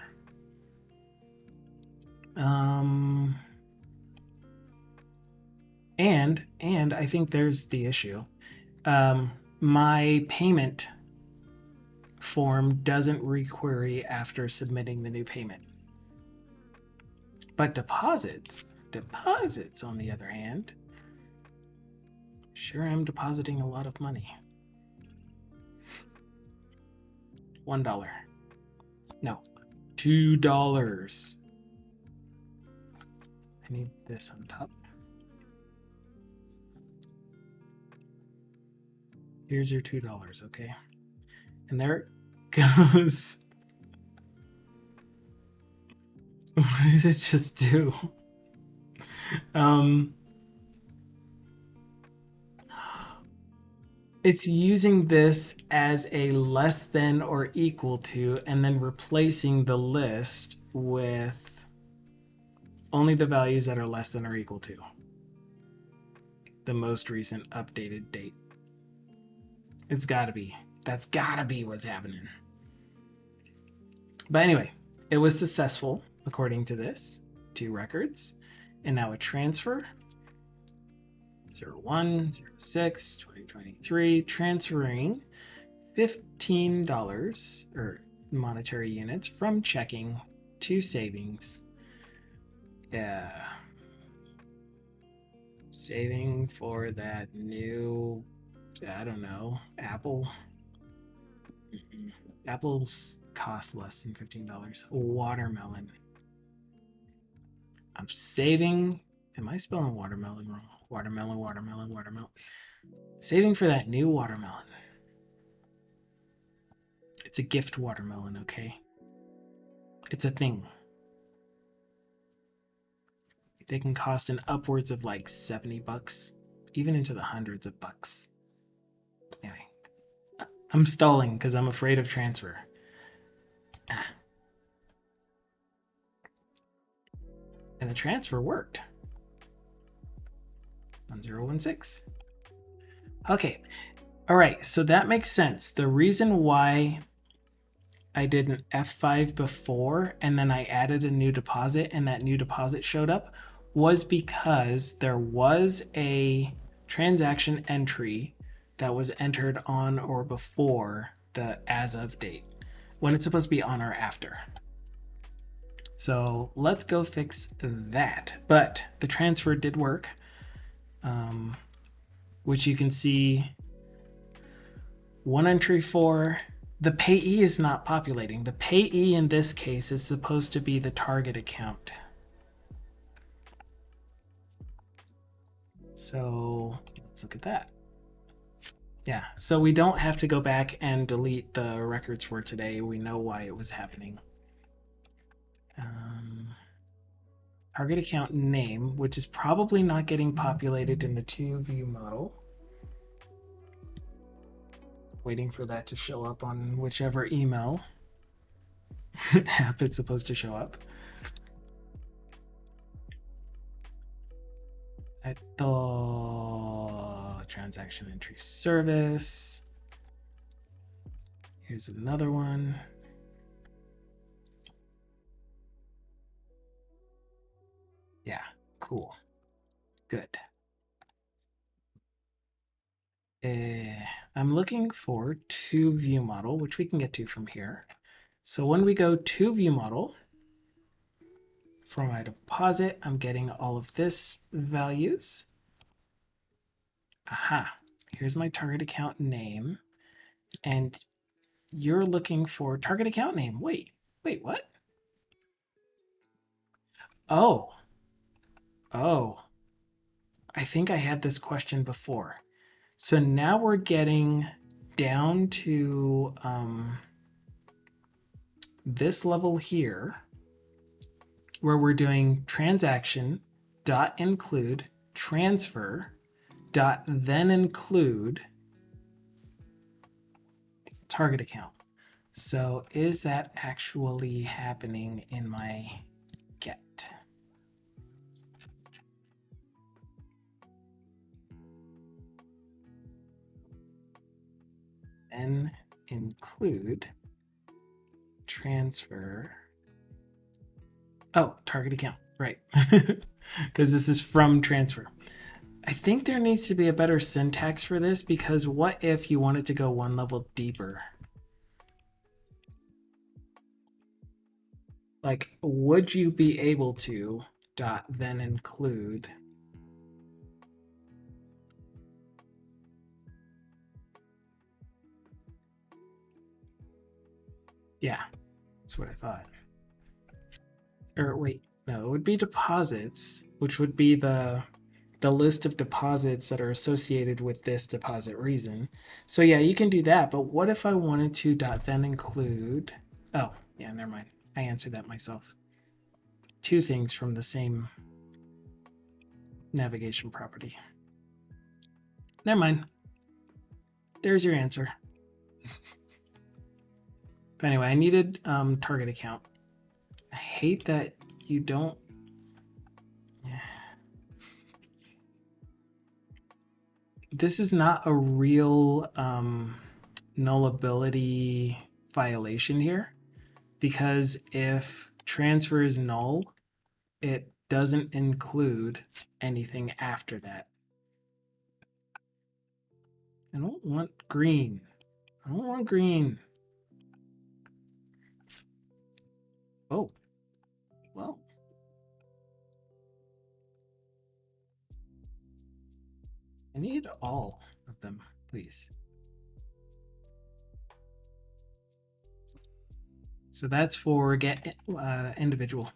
And I think there's the issue. My payment form doesn't requery after submitting the new payment. But deposits on the other hand, Sure am depositing a lot of money. $1. No, $2. I need this on top. Here's your $2, okay? And there it goes. What did it just do? It's using this as a less than or equal to, and then replacing the list with only the values that are less than or equal to the most recent updated date. It's gotta be. That's gotta be what's happening. But anyway, it was successful according to this. 2 records. And now a transfer. 0106 2023, transferring $15 or monetary units from checking to savings. Yeah. Saving for that new, I don't know, Apple. Apples cost less than $15. Watermelon. I'm saving. Am I spelling watermelon wrong? Watermelon. Saving for that new watermelon. It's a gift watermelon, okay? It's a thing. They can cost an upwards of like $70, even into the hundreds of bucks. Anyway, I'm stalling because I'm afraid of transfer. And the transfer worked. 1016. Okay. All right. So that makes sense. The reason why I did an F5 before and then I added a new deposit and that new deposit showed up was because there was a transaction entry that was entered on or before the as of date when it's supposed to be on or after. So let's go fix that. But the transfer did work, which you can see one entry for. The payee is not populating. The payee in this case is supposed to be the target account. So let's look at that. Yeah, so we don't have to go back and delete the records for today. We know why it was happening. Target account name, which is probably not getting populated in the 2-view model. Waiting for that to show up on whichever email app it's supposed to show up. Transaction entry service. Here's another one. Yeah, cool. Good. I'm looking for 2-view model, which we can get to from here. So when we go 2-view model, for my deposit, I'm getting all of this values. Aha, here's my target account name. And you're looking for target account name. Wait, what? Oh, I think I had this question before. So now we're getting down to this level here, where we're doing transaction dot include transfer dot then include target account. So is that actually happening in my get? Then include transfer. Oh, target account, right. Because this is from transfer. I think there needs to be a better syntax for this, because what if you wanted to go one level deeper? Like, would you be able to dot then include Yeah, that's what I thought. Or wait, no, it would be deposits, which would be the list of deposits that are associated with this deposit reason. So yeah, you can do that, but what if I wanted to then include, oh, yeah, never mind. I answered that myself. Two things from the same navigation property. Never mind. There's your answer. But anyway, I needed target account. I hate that you don't. This is not a real nullability violation here, because if transfer is null, it doesn't include anything after that. I don't want green. I don't want green. Oh, well. I need all of them, please. So that's for get individual.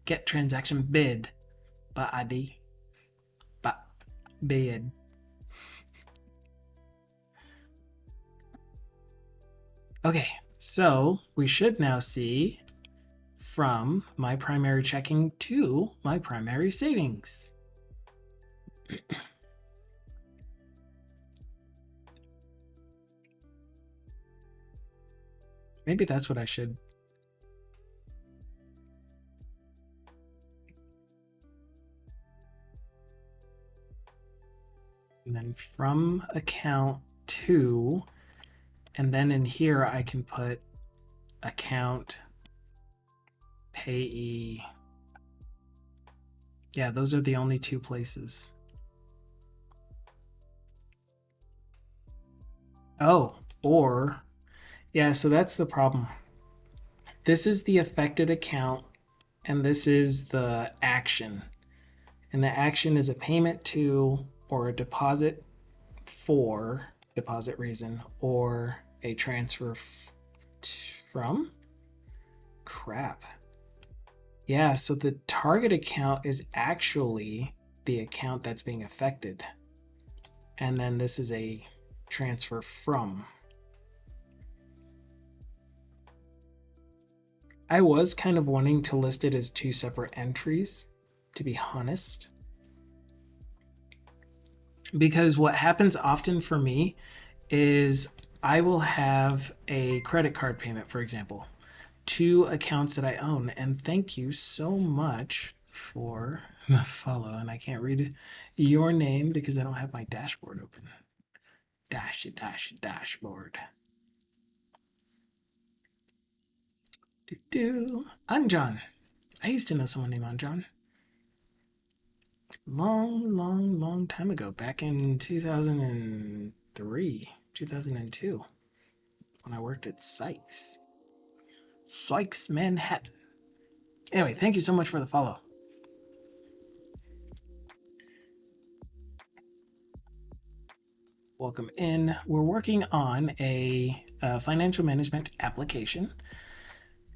Get transaction bid by ID. By bid. Okay, so we should now see from my primary checking to my primary savings. Maybe that's what I should. And then from account to, and then in here I can put account payee. Yeah, those are the only two places. Oh, or, yeah, so that's the problem. This is the affected account, and this is the action. And the action is a payment to, or a deposit for deposit reason, or a transfer from. Crap. Yeah, so the target account is actually the account that's being affected. And then this is a transfer from. I was kind of wanting to list it as two separate entries, to be honest. Because what happens often for me is I will have a credit card payment, for example, two accounts that I own. And thank you so much for the follow. And I can't read your name because I don't have my dashboard open. Dashboard. Anjan. I used to know someone named Anjan. Long time ago, back in 2003, 2002, when I worked at Sykes, Manhattan. Anyway, thank you so much for the follow. Welcome in. We're working on a financial management application.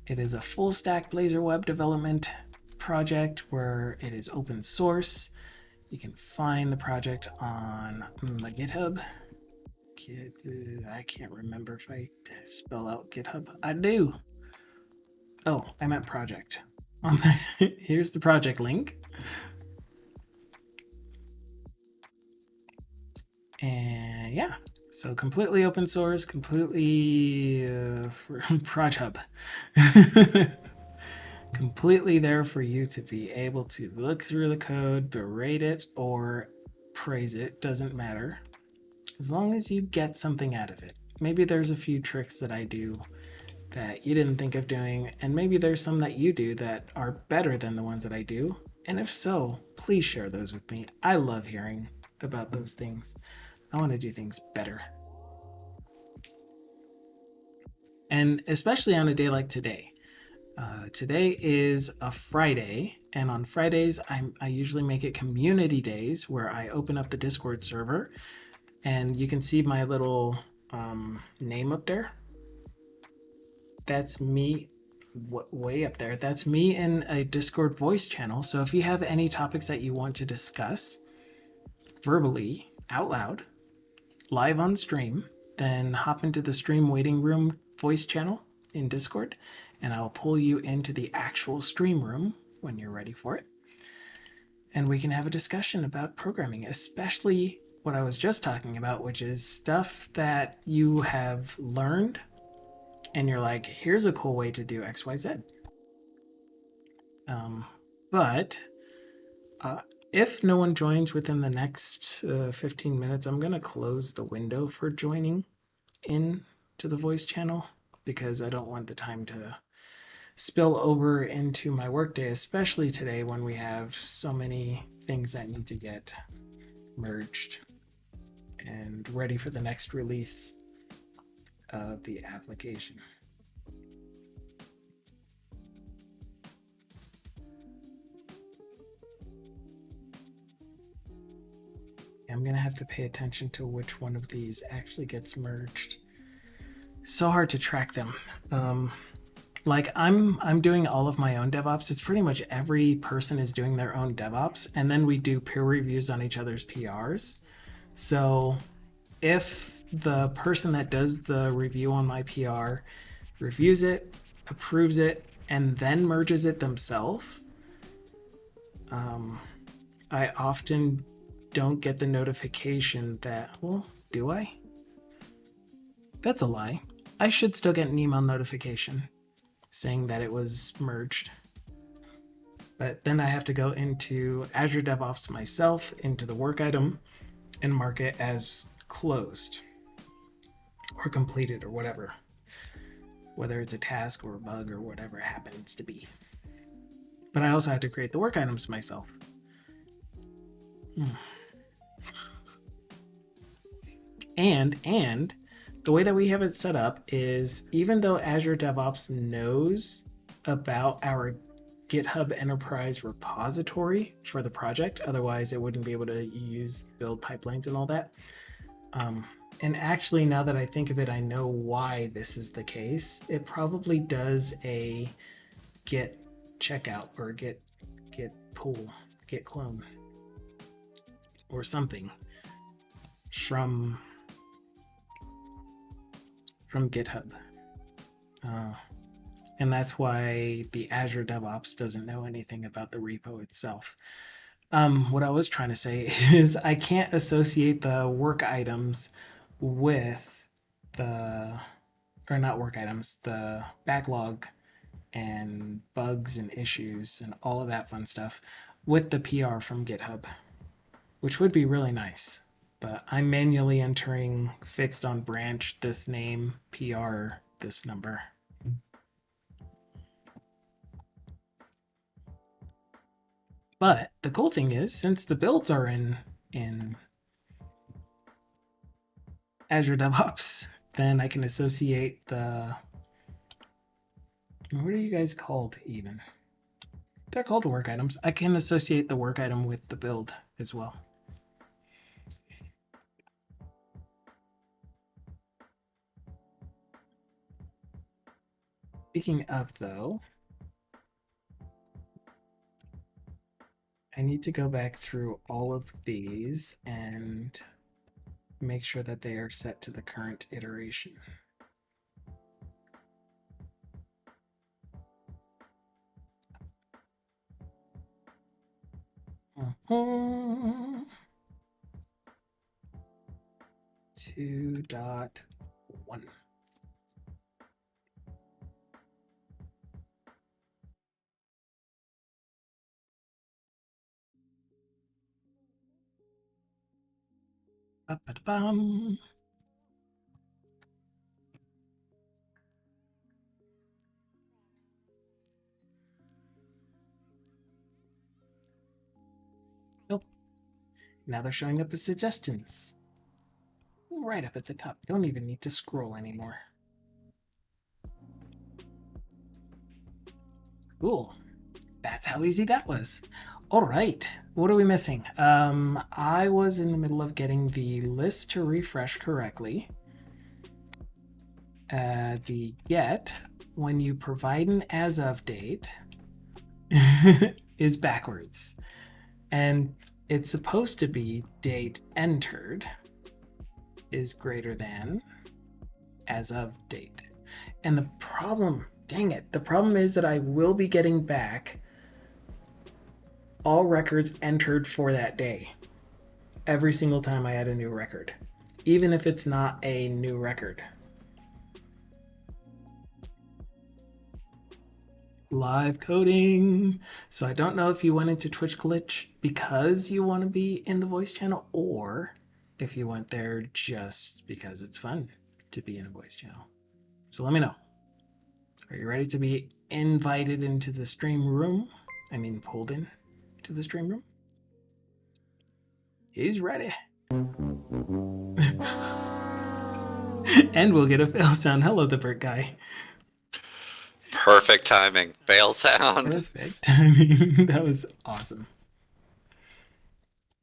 It is a full stack Blazor web development project where it is open source. You can find the project on my GitHub. I can't remember if I spell out GitHub. I do. Oh, I meant project. Here's the project link. And yeah, so completely open source, completely ProjHub. Completely there for you to be able to look through the code, berate it, or praise it, doesn't matter. As long as you get something out of it. Maybe there's a few tricks that I do that you didn't think of doing, and maybe there's some that you do that are better than the ones that I do. And if so, please share those with me. I love hearing about those things. I want to do things better. And especially on a day like today. Today is a Friday, and on Fridays, I usually make it community days where I open up the Discord server, and you can see my little name up there. that's me way up there. That's me in a Discord voice channel. So if you have any topics that you want to discuss verbally out loud, live on stream, then hop into the stream waiting room voice channel in Discord, and I'll pull you into the actual stream room when you're ready for it. And we can have a discussion about programming, especially what I was just talking about, which is stuff that you have learned and you're like, here's a cool way to do XYZ. But if no one joins within the next 15 minutes, I'm going to close the window for joining in to the voice channel because I don't want the time to spill over into my workday, especially today when we have so many things that need to get merged and ready for the next release of the application. I'm gonna have to pay attention to which one of these actually gets merged. So hard to track them. Like I'm doing all of my own DevOps. It's pretty much every person is doing their own DevOps, and then we do peer reviews on each other's PRs. So if the person that does the review on my PR reviews it, approves it, and then merges it themselves, I often don't get the notification that, well, do I? That's a lie. I should still get an email notification saying that it was merged. But then I have to go into Azure DevOps myself, into the work item, and mark it as closed or completed or whatever, whether it's a task or a bug or whatever it happens to be. But I also have to create the work items myself. And the way that we have it set up is, even though Azure DevOps knows about our GitHub Enterprise repository for the project, otherwise it wouldn't be able to use build pipelines and all that. And actually, now that I think of it, I know why this is the case. It probably does a git checkout or git pull, git clone, or something from GitHub. And that's why the Azure DevOps doesn't know anything about the repo itself. What I was trying to say is I can't associate the work items with the, or not work items, the backlog and bugs and issues and all of that fun stuff with the PR from GitHub, which would be really nice. But I'm manually entering fixed on branch, this name, PR, this number. But the cool thing is, since the builds are in Azure DevOps, then I can associate the, what are you guys called even? They're called work items. I can associate the work item with the build as well. Speaking of, though, I need to go back through all of these and make sure that they are set to the current iteration. Uh-huh. 2.1. Ba-ba-da-bum. Nope. Now they're showing up as suggestions. Right up at the top. Don't even need to scroll anymore. Cool. That's how easy that was. All right. What are we missing? I was in the middle of getting the list to refresh correctly. the get, when you provide an as of date, is backwards. And it's supposed to be date entered is greater than as of date. And the problem, dang it, the problem is that I will be getting back all records entered for that day every single time I add a new record, even if it's not a new record. Live coding. So I don't know if you went into Twitch Glitch because you want to be in the voice channel, or if you went there just because it's fun to be in a voice channel. So let me know. Are you ready to be invited into the stream room? I mean, pulled in to the stream room? He's ready. And we'll get a fail sound. Hello, the bird guy. Perfect timing. Fail sound. Perfect timing. That was awesome.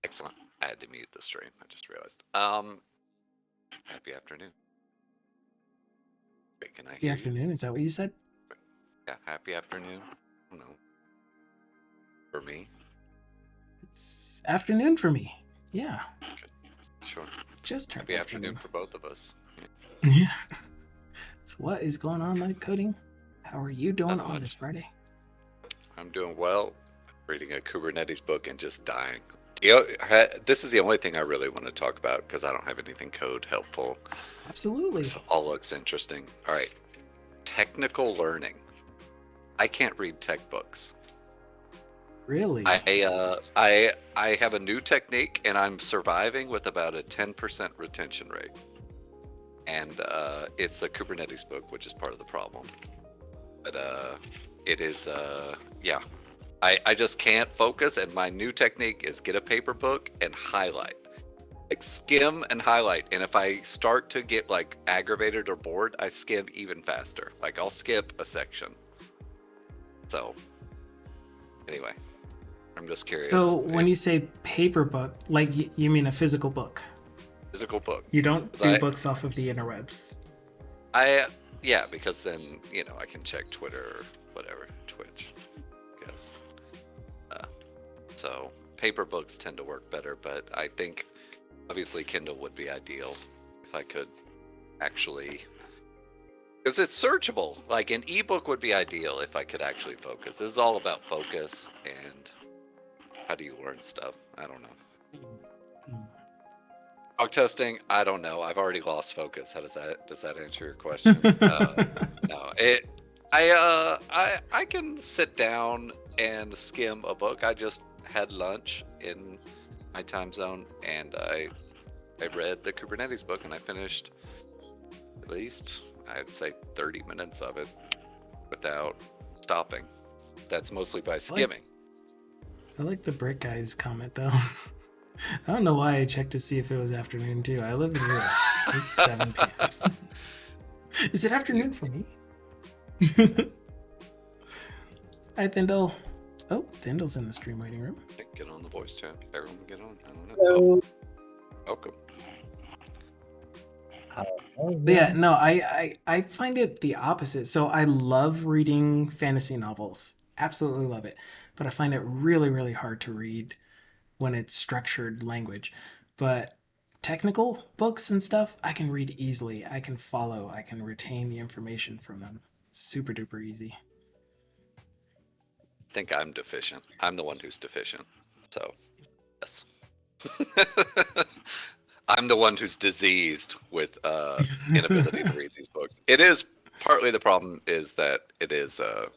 Excellent. I had to mute the stream. I just realized. Happy afternoon. Wait, can I hear Happy afternoon. Is that what you said? Yeah, happy afternoon. No. For me? It's afternoon for me. Yeah. Sure. Just happy afternoon for both of us. Yeah. So what is going on, live coding? How are you doing on this Friday? I'm doing well. Reading a Kubernetes book and just dying. You know, this is the only thing I really want to talk about because I don't have anything code helpful. Absolutely. This all looks interesting. All right. Technical learning. I can't read tech books. Really? I have a new technique and I'm surviving with about a 10% retention rate. And it's a Kubernetes book, which is part of the problem. But it is, yeah. I just can't focus, and my new technique is get a paper book and highlight. Like skim and highlight, and if I start to get like aggravated or bored, I skim even faster. Like I'll skip a section. So, anyway, I'm just curious. So when you say paper book, like you mean a physical book? Physical book. You don't do books off of the interwebs? Yeah, because then, you know, I can check Twitter or whatever, Twitch, I guess. So paper books tend to work better, but I think obviously Kindle would be ideal if I could actually, because it's searchable. Like an ebook would be ideal if I could actually focus. This is all about focus and how do you learn stuff? I don't know. Dog testing, I don't know. I've already lost focus. How does that answer your question? No, I can sit down and skim a book. I just had lunch in my time zone and I read the Kubernetes book and I finished at least, I'd say 30 minutes of it without stopping. That's mostly by skimming. I like the brick guy's comment though. I don't know why I checked to see if it was afternoon too. I live in Europe. It's 7 p.m. Is it afternoon for me? Hi, Thindle. Oh, Thindle's in the stream waiting room. Get on the voice chat. Everyone get on. I don't know. Hello. Welcome. Yeah, no, I find it the opposite. So I love reading fantasy novels. Absolutely love it. But I find it really, really hard to read when it's structured language. But technical books and stuff, I can read easily. I can follow. I can retain the information from them. Super duper easy. I think I'm deficient. I'm the one who's deficient. So, yes. I'm the one who's diseased with inability to read these books. It is partly the problem is that it is a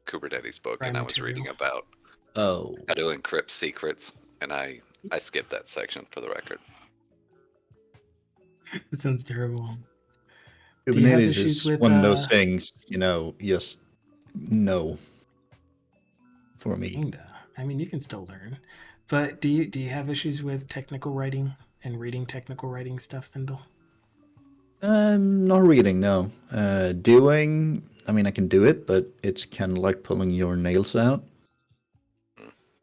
Kubernetes book, and I was reading about how to encrypt secrets, and I skipped that section for the record. It sounds terrible. Kubernetes is one of those things, just no for me. Kinda. I mean, you can still learn, but do you have issues with technical writing and reading technical writing stuff, Thindle? Not reading, no. Doing, I mean, I can do it, but it's kind of like pulling your nails out.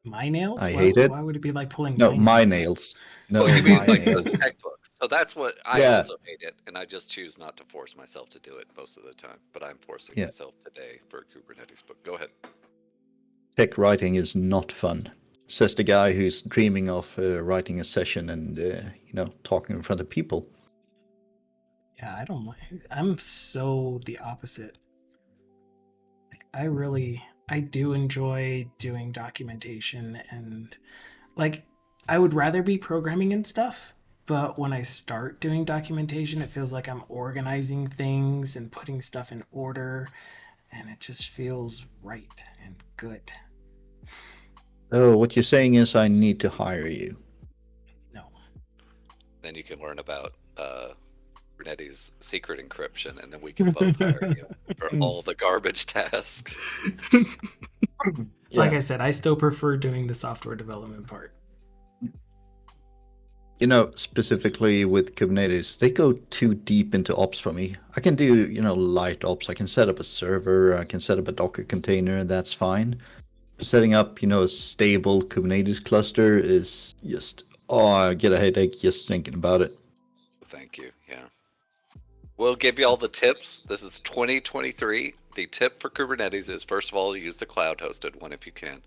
My nails? I hate it. Why would it be like pulling? No, my nails. No, you mean like those tech books? So that's what I Yeah. also hate it, and I just choose not to force myself to do it most of the time. But I'm forcing Yeah. myself today for a Kubernetes book. Go ahead. Tech writing is not fun. Says the guy who's dreaming of writing a session and talking in front of people. Yeah, I don't mind. I'm so the opposite. I do enjoy doing documentation and like I would rather be programming and stuff, but when I start doing documentation, it feels like I'm organizing things and putting stuff in order, and it just feels right and good. Oh, what you're saying is I need to hire you. No. Then you can learn about Kubernetes secret encryption, and then we can both hire you for all the garbage tasks. Like Yeah. I said, I still prefer doing the software development part. Specifically with Kubernetes, they go too deep into ops for me. I can do, light ops. I can set up a server, I can set up a Docker container, that's fine. But setting up, a stable Kubernetes cluster is just, I get a headache just thinking about it. Thank you. Yeah. We'll give you all the tips. This is 2023. The tip for Kubernetes is, first of all, use the cloud hosted one if you can.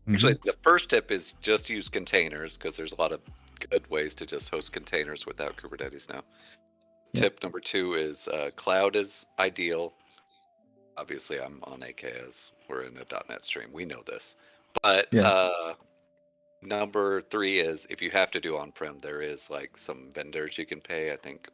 Actually, the first tip is just use containers, because there's a lot of good ways to just host containers without Kubernetes now. Yeah. Tip number 2 is cloud is ideal. Obviously, I'm on AKS. We're in a .NET stream. We know this. But Yeah. number 3 is if you have to do on-prem, there is like some vendors you can pay. I think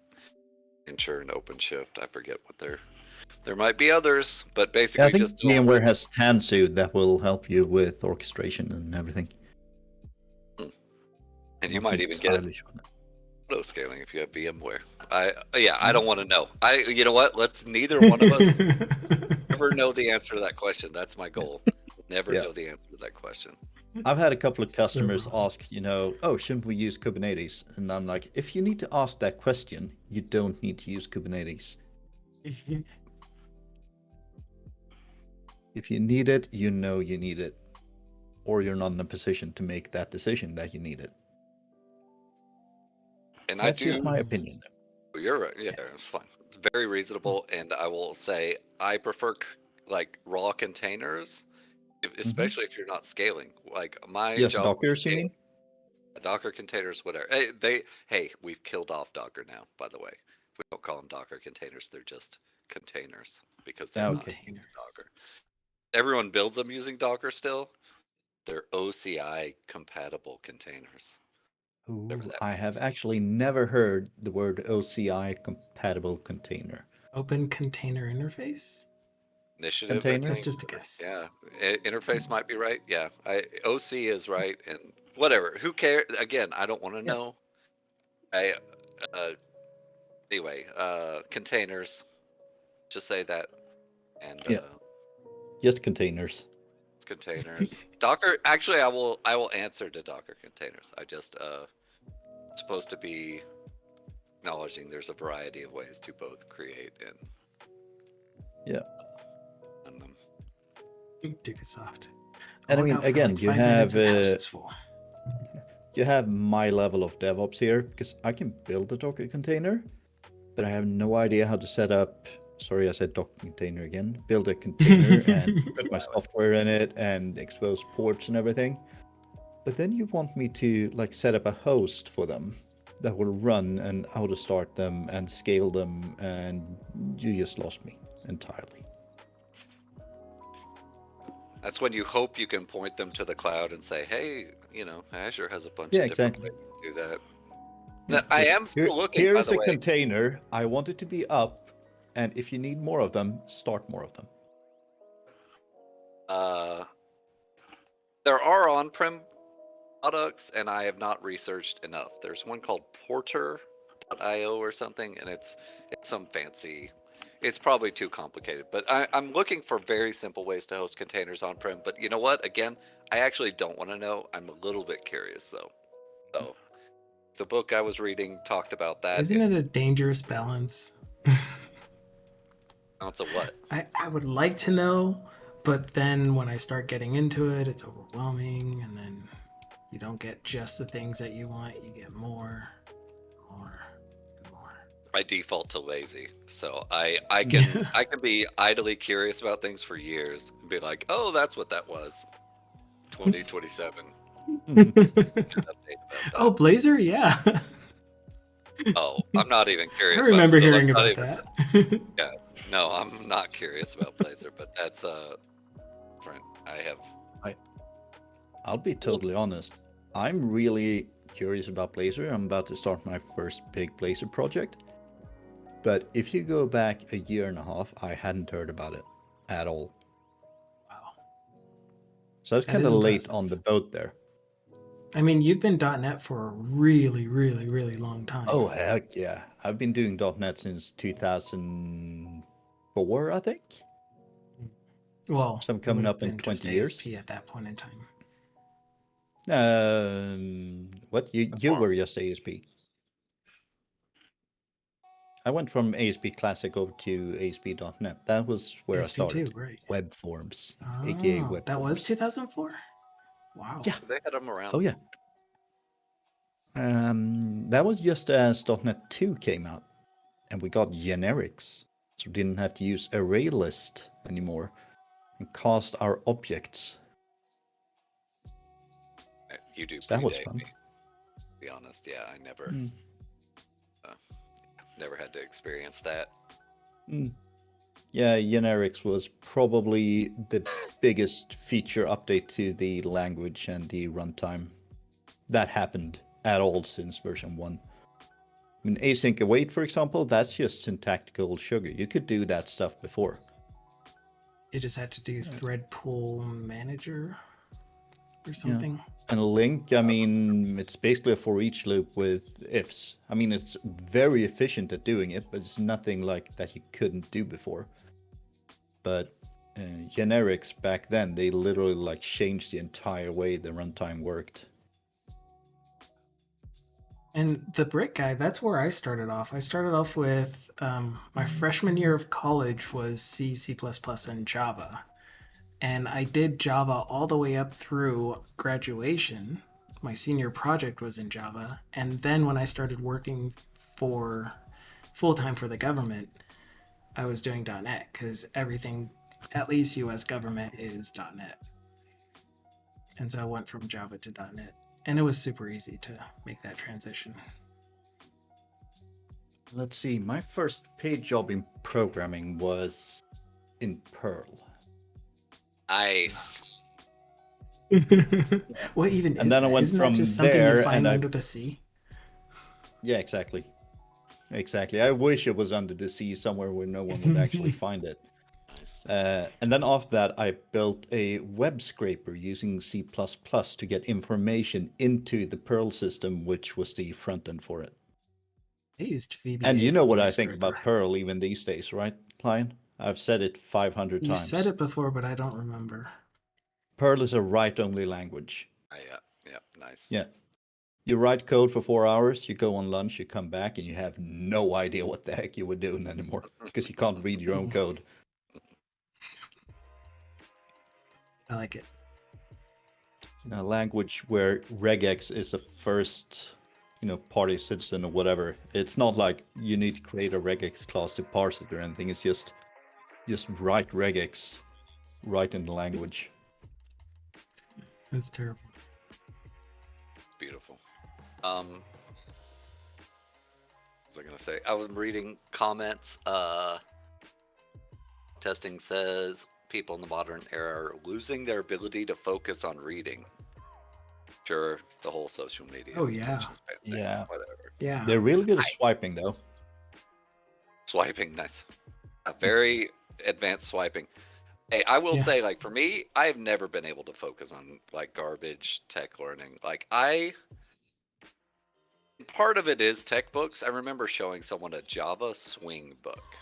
Ensure and OpenShift. I forget what there might be others, but basically I think just VMware has Tansu that will help you with orchestration and everything. And you might even get sure auto scaling if you have VMware. I don't want to know. You know what? Let's neither one of us ever know the answer to that question. That's my goal. Never know the answer to that question. I've had a couple of customers wrong. ask, oh, shouldn't we use Kubernetes? And I'm like, if you need to ask that question, you don't need to use Kubernetes. If you need it, you know you need it. Or you're not in a position to make that decision that you need it. And That's I do. just my opinion. You're right. Yeah, it's fine. It's very reasonable. And I will say I prefer like raw containers, especially if you're not scaling. Like my Yes, job Docker, was you scaling. mean? Docker containers, whatever. Hey, we've killed off Docker now, by the way. We don't call them Docker containers, they're just containers because they're not Okay. using Docker. Everyone builds them using Docker still. They're OCI compatible containers. Ooh, That I means. have actually never heard the word OCI compatible container. Open Container Interface? Initiative, I Container? That's think. just a guess. Yeah, interface might be right. Yeah, OC is right, and whatever. Who cares? Again, I don't want to know. I anyway, containers. Just say that, and Just containers. it's containers. Docker. Actually, I will answer to Docker containers. I just supposed to be acknowledging there's a variety of ways to both create and run them. Take it soft. And I Look mean, out for again, like 5 minutes and the house is full. you have my level of DevOps here because I can build a Docker container, but I have no idea how to set up. Sorry, I said Docker container again. Build a container and put my software in it and expose ports and everything. But then you want me to like set up a host for them that will run and how to start them and scale them, and you just lost me entirely. That's when you hope you can point them to the cloud and say, hey, Azure has a bunch Yeah, of different exactly. ways to do that. Yeah, I am still looking, here by is the a way. container. I want it to be up, and if you need more of them, start more of them. There are on-prem products, and I have not researched enough. There's one called Porter.io or something, and it's some fancy. It's probably too complicated, but I'm looking for very simple ways to host containers on-prem. But you know what? Again, I actually don't want to know. I'm a little bit curious, though. So the book I was reading talked about that. Isn't it a dangerous balance? Balance of what? I would like to know, but then when I start getting into it, it's overwhelming, and then you don't get just the things that you want, you get more. I default to lazy, so I can be idly curious about things for years and be like, oh, that's what that was. 2027 update about Oh, that. Blazor, yeah. Oh, I'm not even I curious about. remember So let's hearing not about even. that. Yeah, no, I'm not curious about Blazor, but that's different. I have. I'll be totally honest. I'm really curious about Blazor. I'm about to start my first big Blazor project. But if you go back a year and a half, I hadn't heard about it at all. Wow, So I was that kind is of late on impressive. the boat there. I mean, you've been .NET for a really, really, really long time. Oh, heck yeah. I've been doing .NET since 2004, I think. Well, So I'm it would coming have up in been just 20 years. ASP at that point in time. What? You were just ASP. I went from ASP Classic over to ASP.NET. That was where I ASP2, started. right? Web forms, aka Oh, web that was forms. 2004? Wow. Yeah. They had them around. Oh yeah. That was just as .NET 2 came out, and we got generics, so we didn't have to use array list anymore and cast our objects. You do So that was predate fun. me. To be honest, yeah, I never, Mm. never had to experience that. Yeah, generics was probably the biggest feature update to the language and the runtime that happened at all since version 1. I mean, async await, for example, that's just syntactical sugar. You could do that stuff before. You just had to do thread pool manager or Yeah. something. And link, I mean, it's basically a for each loop with ifs. I mean, it's very efficient at doing it, but it's nothing like that you couldn't do before. But generics back then, they literally like changed the entire way the runtime worked. And the Brick guy, that's where I started off. I started off with my freshman year of college was C, C++, and Java. And I did Java all the way up through graduation. My senior project was in Java. And then when I started working for full time for the government, I was doing .NET because everything, at least US government, is .NET. And so I went from Java to .NET. And it was super easy to make that transition. Let's see, my first paid job in programming was in Perl. Nice. What even And is then I that? went Isn't that from just something you there, find and under the sea? yeah, exactly. Exactly. I wish it was under the sea somewhere where no one would actually find it. Nice. And then after that, I built a web scraper using C++ to get information into the Perl system, which was the front end for it. I used VBA. And you know for what my I think scraper. about Perl even these days, right, Lion? I've said it 500 You times. said it before, but I don't remember. Perl is a write-only language. Yeah, nice. Yeah. You write code for 4 hours, you go on lunch, you come back, and you have no idea what the heck you were doing anymore because you can't read your own code. I like it. A language where regex is a first, party citizen or whatever. It's not like you need to create a regex class to parse it or anything. It's just write regex right in the language. That's terrible. Beautiful. What was I gonna say? I was reading comments. Testing says people in the modern era are losing their ability to focus on reading. Sure, the whole social media. Oh, yeah. attention span thing, Yeah. whatever. Yeah. They're really good at swiping, though. Swiping, nice. A very advanced swiping. Hey, I will Yeah. say, like, for me, I've never been able to focus on like garbage tech learning. Like, part of it is tech books. I remember showing someone a Java swing book,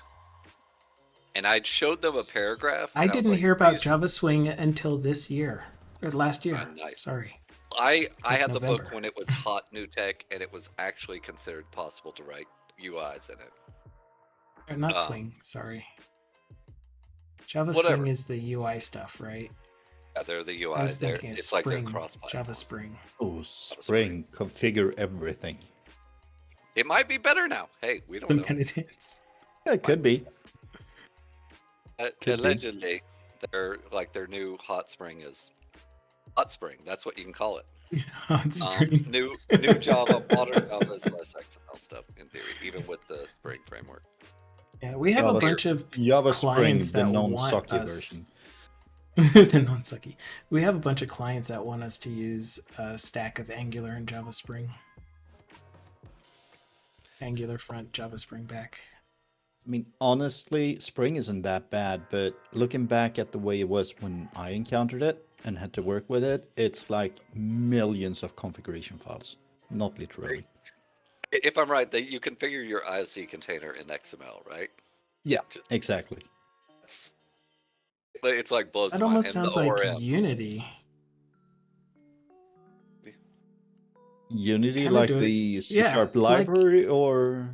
and I'd showed them a paragraph. I And was didn't like, hear about "These- Java Swing until this year. Or last year. nice. Sorry. I like had the book November. when it was hot new tech, and it was actually considered possible to write UIs in it. Or not Swing, sorry. Java Whatever. Swing is the UI stuff, right? Yeah, they're the I UI. was thinking It's Spring. like they're cross-platform. Java Spring. Oh, Spring. Configure everything. It might be better now. Hey, we don't Some know. penitence. Yeah, it could be. Could be. Allegedly, their new hot spring is hot spring. That's what you can call it. Hot spring. New Java, modern Java is less XML stuff in theory, even with the Spring framework. Yeah, we have a Java, bunch of Java Spring, clients the that want non-sucky us. version. The non-sucky. We have a bunch of clients that want us to use a stack of Angular and Java Spring. Angular front, Java Spring back. I mean, honestly, Spring isn't that bad, but looking back at the way it was when I encountered it and had to work with it, it's like millions of configuration files. Not literally. If I'm right, you configure your IOC container in XML, right? Yeah, Just exactly. it's like blows That the mind. almost And the sounds like ORM. Unity. Unity, Kinda like do it- the C# yeah, like- library, or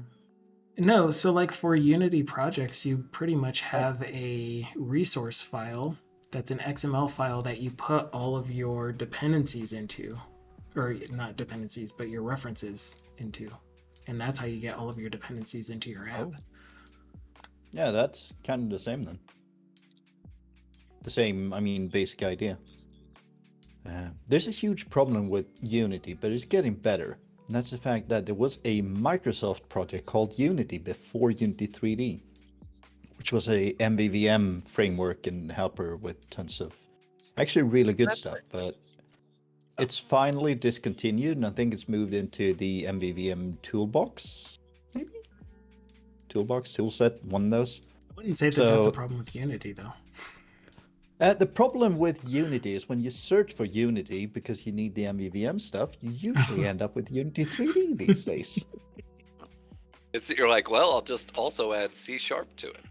No, so like for Unity projects, you pretty much have a resource file that's an XML file that you put all of your dependencies into, or not dependencies, but your references into. And that's how you get all of your dependencies into your app. Oh. Yeah, that's kind of the same then. The same, I mean, basic idea. There's a huge problem with Unity, but it's getting better. And that's the fact that there was a Microsoft project called Unity before Unity 3D, which was a MVVM framework and helper with tons of actually really good stuff. But it's finally discontinued, and I think it's moved into the MVVM toolbox, maybe? Toolbox, toolset, one of those. I wouldn't say that that's a So- problem with Unity, though. The problem with Unity is when you search for Unity because you need the MVVM stuff, you usually end up with Unity 3D these days. You're like, well, I'll just also add C# to it.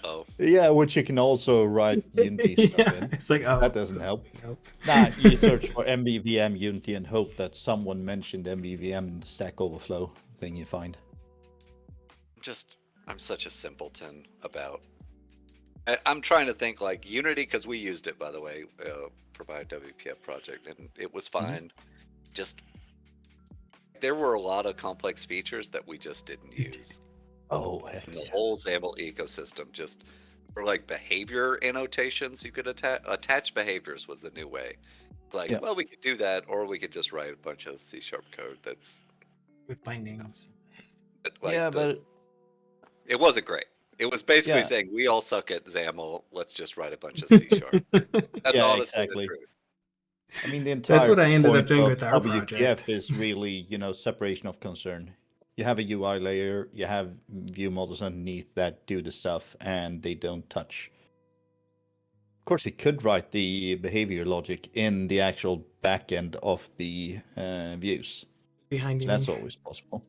Oh, Yeah, which you can also write Unity stuff Yeah, in. it's like, oh, That doesn't help. nope. Nah, you search for MVVM Unity and hope that someone mentioned MVVM in the Stack Overflow thing you find. I'm such a simpleton about. I'm trying to think like Unity because we used it, by the way, for my WPF project, and it was fine. Just there were a lot of complex features that we just didn't use. Oh, heck And the yeah. whole XAML ecosystem just for like behavior annotations you could attach behaviors was the new way. Like, Yeah. well, we could do that, or we could just write a bunch of C# code that's With bindings. Yeah, but it wasn't great. It was basically Yeah. saying we all suck at XAML. Let's just write a bunch of C#. That's Yeah, honestly exactly. the truth. I mean, the entire That's what I ended up point doing of with our WPF project. is really, separation of concern. You have a UI layer, you have view models underneath that do the stuff, and they don't touch. Of course, you could write the behavior logic in the actual backend of the views. Behind So you. that's always possible.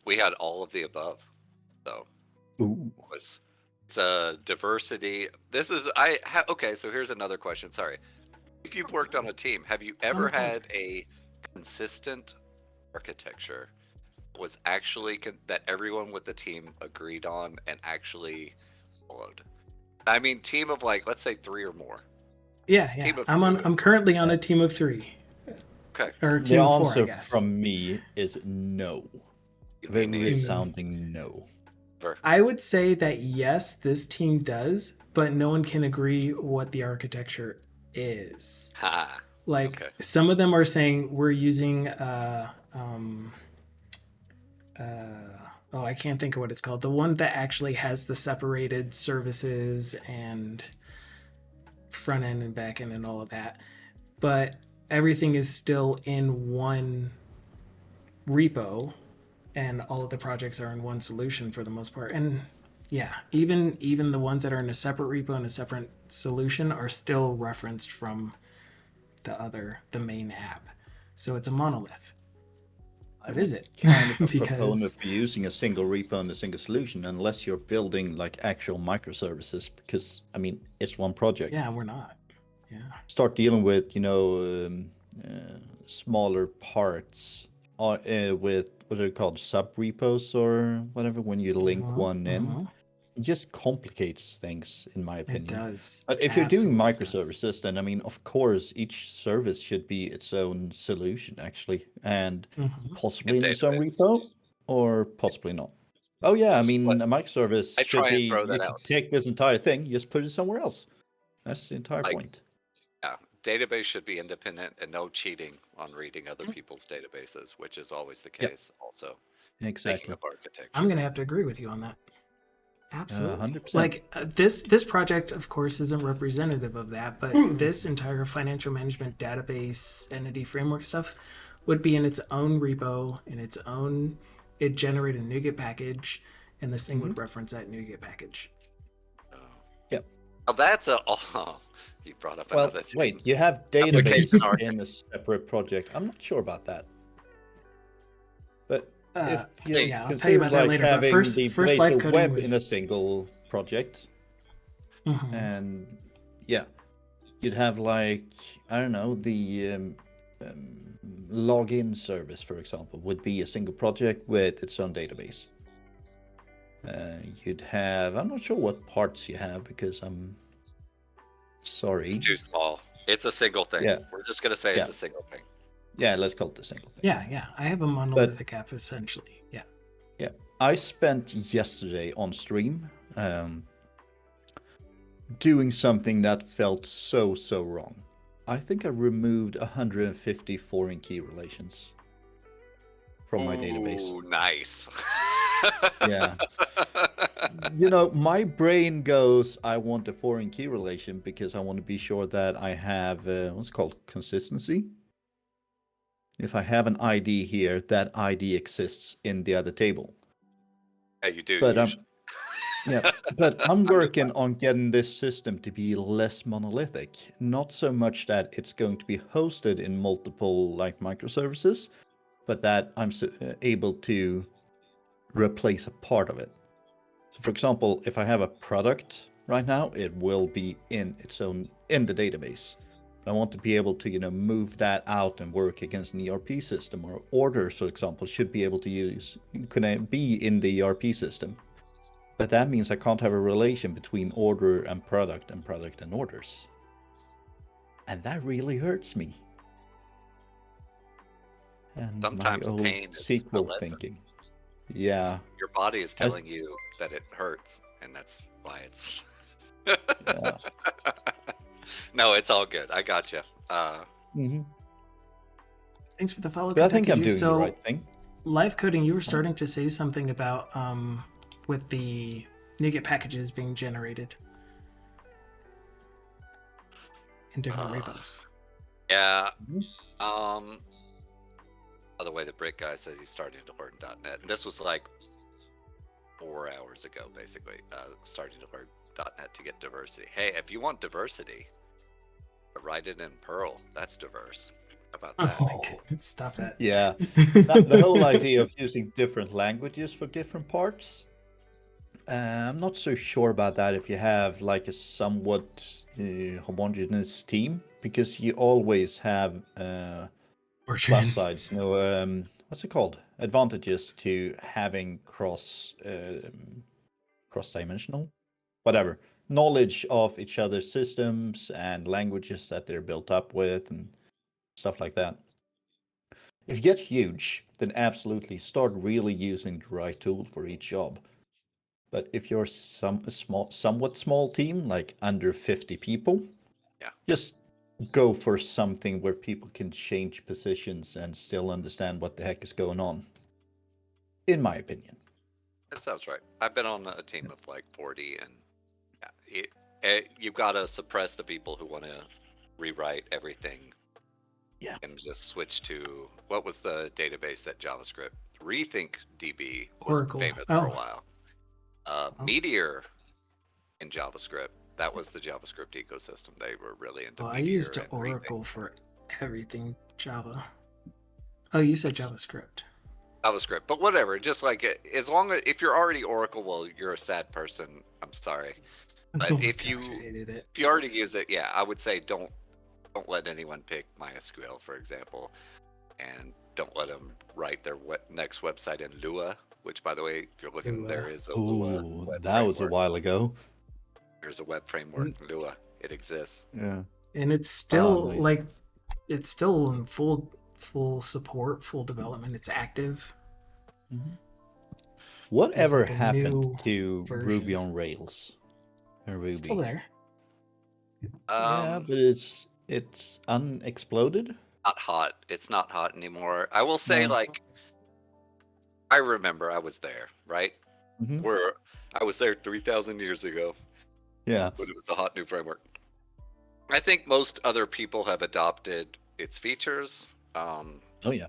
We had all of the above. So Ooh. it's a diversity. Okay. So here's another question. Sorry, if you've worked on a team, have you ever had a consistent architecture was actually that everyone with the team agreed on and actually followed? I mean, team of like let's say 3 or more. Yeah, It's yeah. team of I'm three. I'm currently on a team of 3. Okay. Or The team of 4, I answer guess. from me is no. Very resounding no. I would say that yes, this team does, but no one can agree what the architecture is. Ha. Like Okay. some of them are saying we're using I can't think of what it's called. The one that actually has the separated services and front end and back end and all of that. But everything is still in one repo and all of the projects are in one solution for the most part. And yeah, even the ones that are in a separate repo and a separate solution are still referenced from the main app. So it's a monolith. What is it? Kind of a proponent for using a single repo and a single solution, unless you're building like actual microservices, because I mean it's one project. Yeah, we're not. Yeah. Start dealing with smaller parts with what are called sub repos or whatever when you link one in. just complicates things, in my It opinion. does. But It if you're doing absolutely microservices, then I mean, of course, each service should be its own solution, actually, and does. Hmm. possibly And in its own database. repo, or possibly not. Oh yeah, I Split. mean, a microservice I should try and be throw you that can out. take this entire thing, just put it somewhere else. That's the entire Like, point. yeah, database should be independent and no cheating on reading other people's databases, which is always the Yep, case. Also, speaking exactly. of I'm architecture. gonna have to agree with you on that. Absolutely. 100%. Like this project, of course, isn't representative of that, but this entire financial management database entity framework stuff would be in its own repo, in its own. It generate a NuGet package, and this thing Hmm. would reference that NuGet package. Oh, Yep. oh that's a. Oh, you brought up Well, another thing. wait, you have Application database architecture. in a separate project. I'm not sure about that. But if you Hey, Yeah, I'll tell you consider about that like later. But having first, the first live Blazor coding web in a was. single project, Mhm. and yeah, you'd have like, I don't know, the login service, for example, would be a single project with its own database. You'd have, I'm not sure what parts you have because I'm It's sorry. too small. It's a single thing. Yeah, We're just gonna say yeah, it's a single thing. yeah. Let's call it a single thing. Yeah. I have a But monolithic app essentially. Yeah. yeah, I spent yesterday on stream doing something that felt so wrong. I think I removed 150 foreign key relations from my database. Ooh, nice. Yeah. You know, my brain goes, I want a foreign key relation because I want to be sure that I have what's it called consistency. If I have an ID here, that ID exists in the other table. Yeah, you do But usually. yeah, but I'm I'm just working on getting this system to be less monolithic. Not so much that it's going to be hosted in multiple like microservices, but that I'm able to replace a part of it. So for example, if I have a product right now, it will be in its own in the database. I want to be able to, move that out and work against an ERP system, or orders, for example, should be able to be in the ERP system. But that means I can't have a relation between order and product and orders. And that really hurts me. And my sometimes old pain is a SQL lesson. thinking. Yeah. Your body is As, telling you that it hurts, and that's why it's. yeah. No, it's all good. I got you. Hmm. Thanks for the follow, But I think Kentucky I'm Juice. doing the So, right thing. live coding, you were starting to say something about with the NuGet packages being generated in different repos. Yeah. Mhm. By the way, the Brick guy says he's starting to learn .NET, and this was like 4 hours ago, basically. Starting to learn .NET to get diversity. Hey, if you want diversity, write it in Perl. That's diverse. How about Oh that? my goodness, stop that. Yeah. The whole idea of using different languages for different parts. I'm not so sure about that if you have like a somewhat homogeneous team, because you always have plus sides. What's it called? Advantages to having cross-dimensional, whatever, knowledge of each other's systems and languages that they're built up with and stuff like that. If you get huge, then absolutely start really using the right tool for each job. But if you're somewhat small team, like under 50 people, Yeah, just go for something where people can change positions and still understand what the heck is going on. In my opinion. that sounds right. I've been on a team of like 40, and yeah, you've got to suppress the people who want to rewrite everything. Yeah. And just switch to what was the database that JavaScript? Rethink DB was Oracle. famous Oh. for a while. Meteor in JavaScript. That was the JavaScript ecosystem. They were really into Well, I Meteor used and Oracle Rethink. for everything Java. Oh, you said JavaScript. JavaScript, but whatever. Just like as long as if you're already Oracle, well, you're a sad person. I'm sorry, but Oh my if gosh, you I hated it. if you already use it, yeah, I would say don't let anyone pick MySQL, for example, and don't let them write their next website in Lua which, by the way, if you're looking, Lua. there is a Lua Ooh, web that was a framework. while ago. There's a web framework, Lua. It exists. Yeah. And it's still nice. like it's still in full support, full development. It's active. Mhm. Whatever like a happened new to Ruby version. on Rails and Ruby? Still there. Yeah, Um, but it's unexploded. Not hot. It's not hot anymore. I will say, No. like, I remember I was there, right? Mhm. Where I was there 3,000 years ago Yeah. when it was the hot new framework. I think most other people have adopted its features, Oh yeah.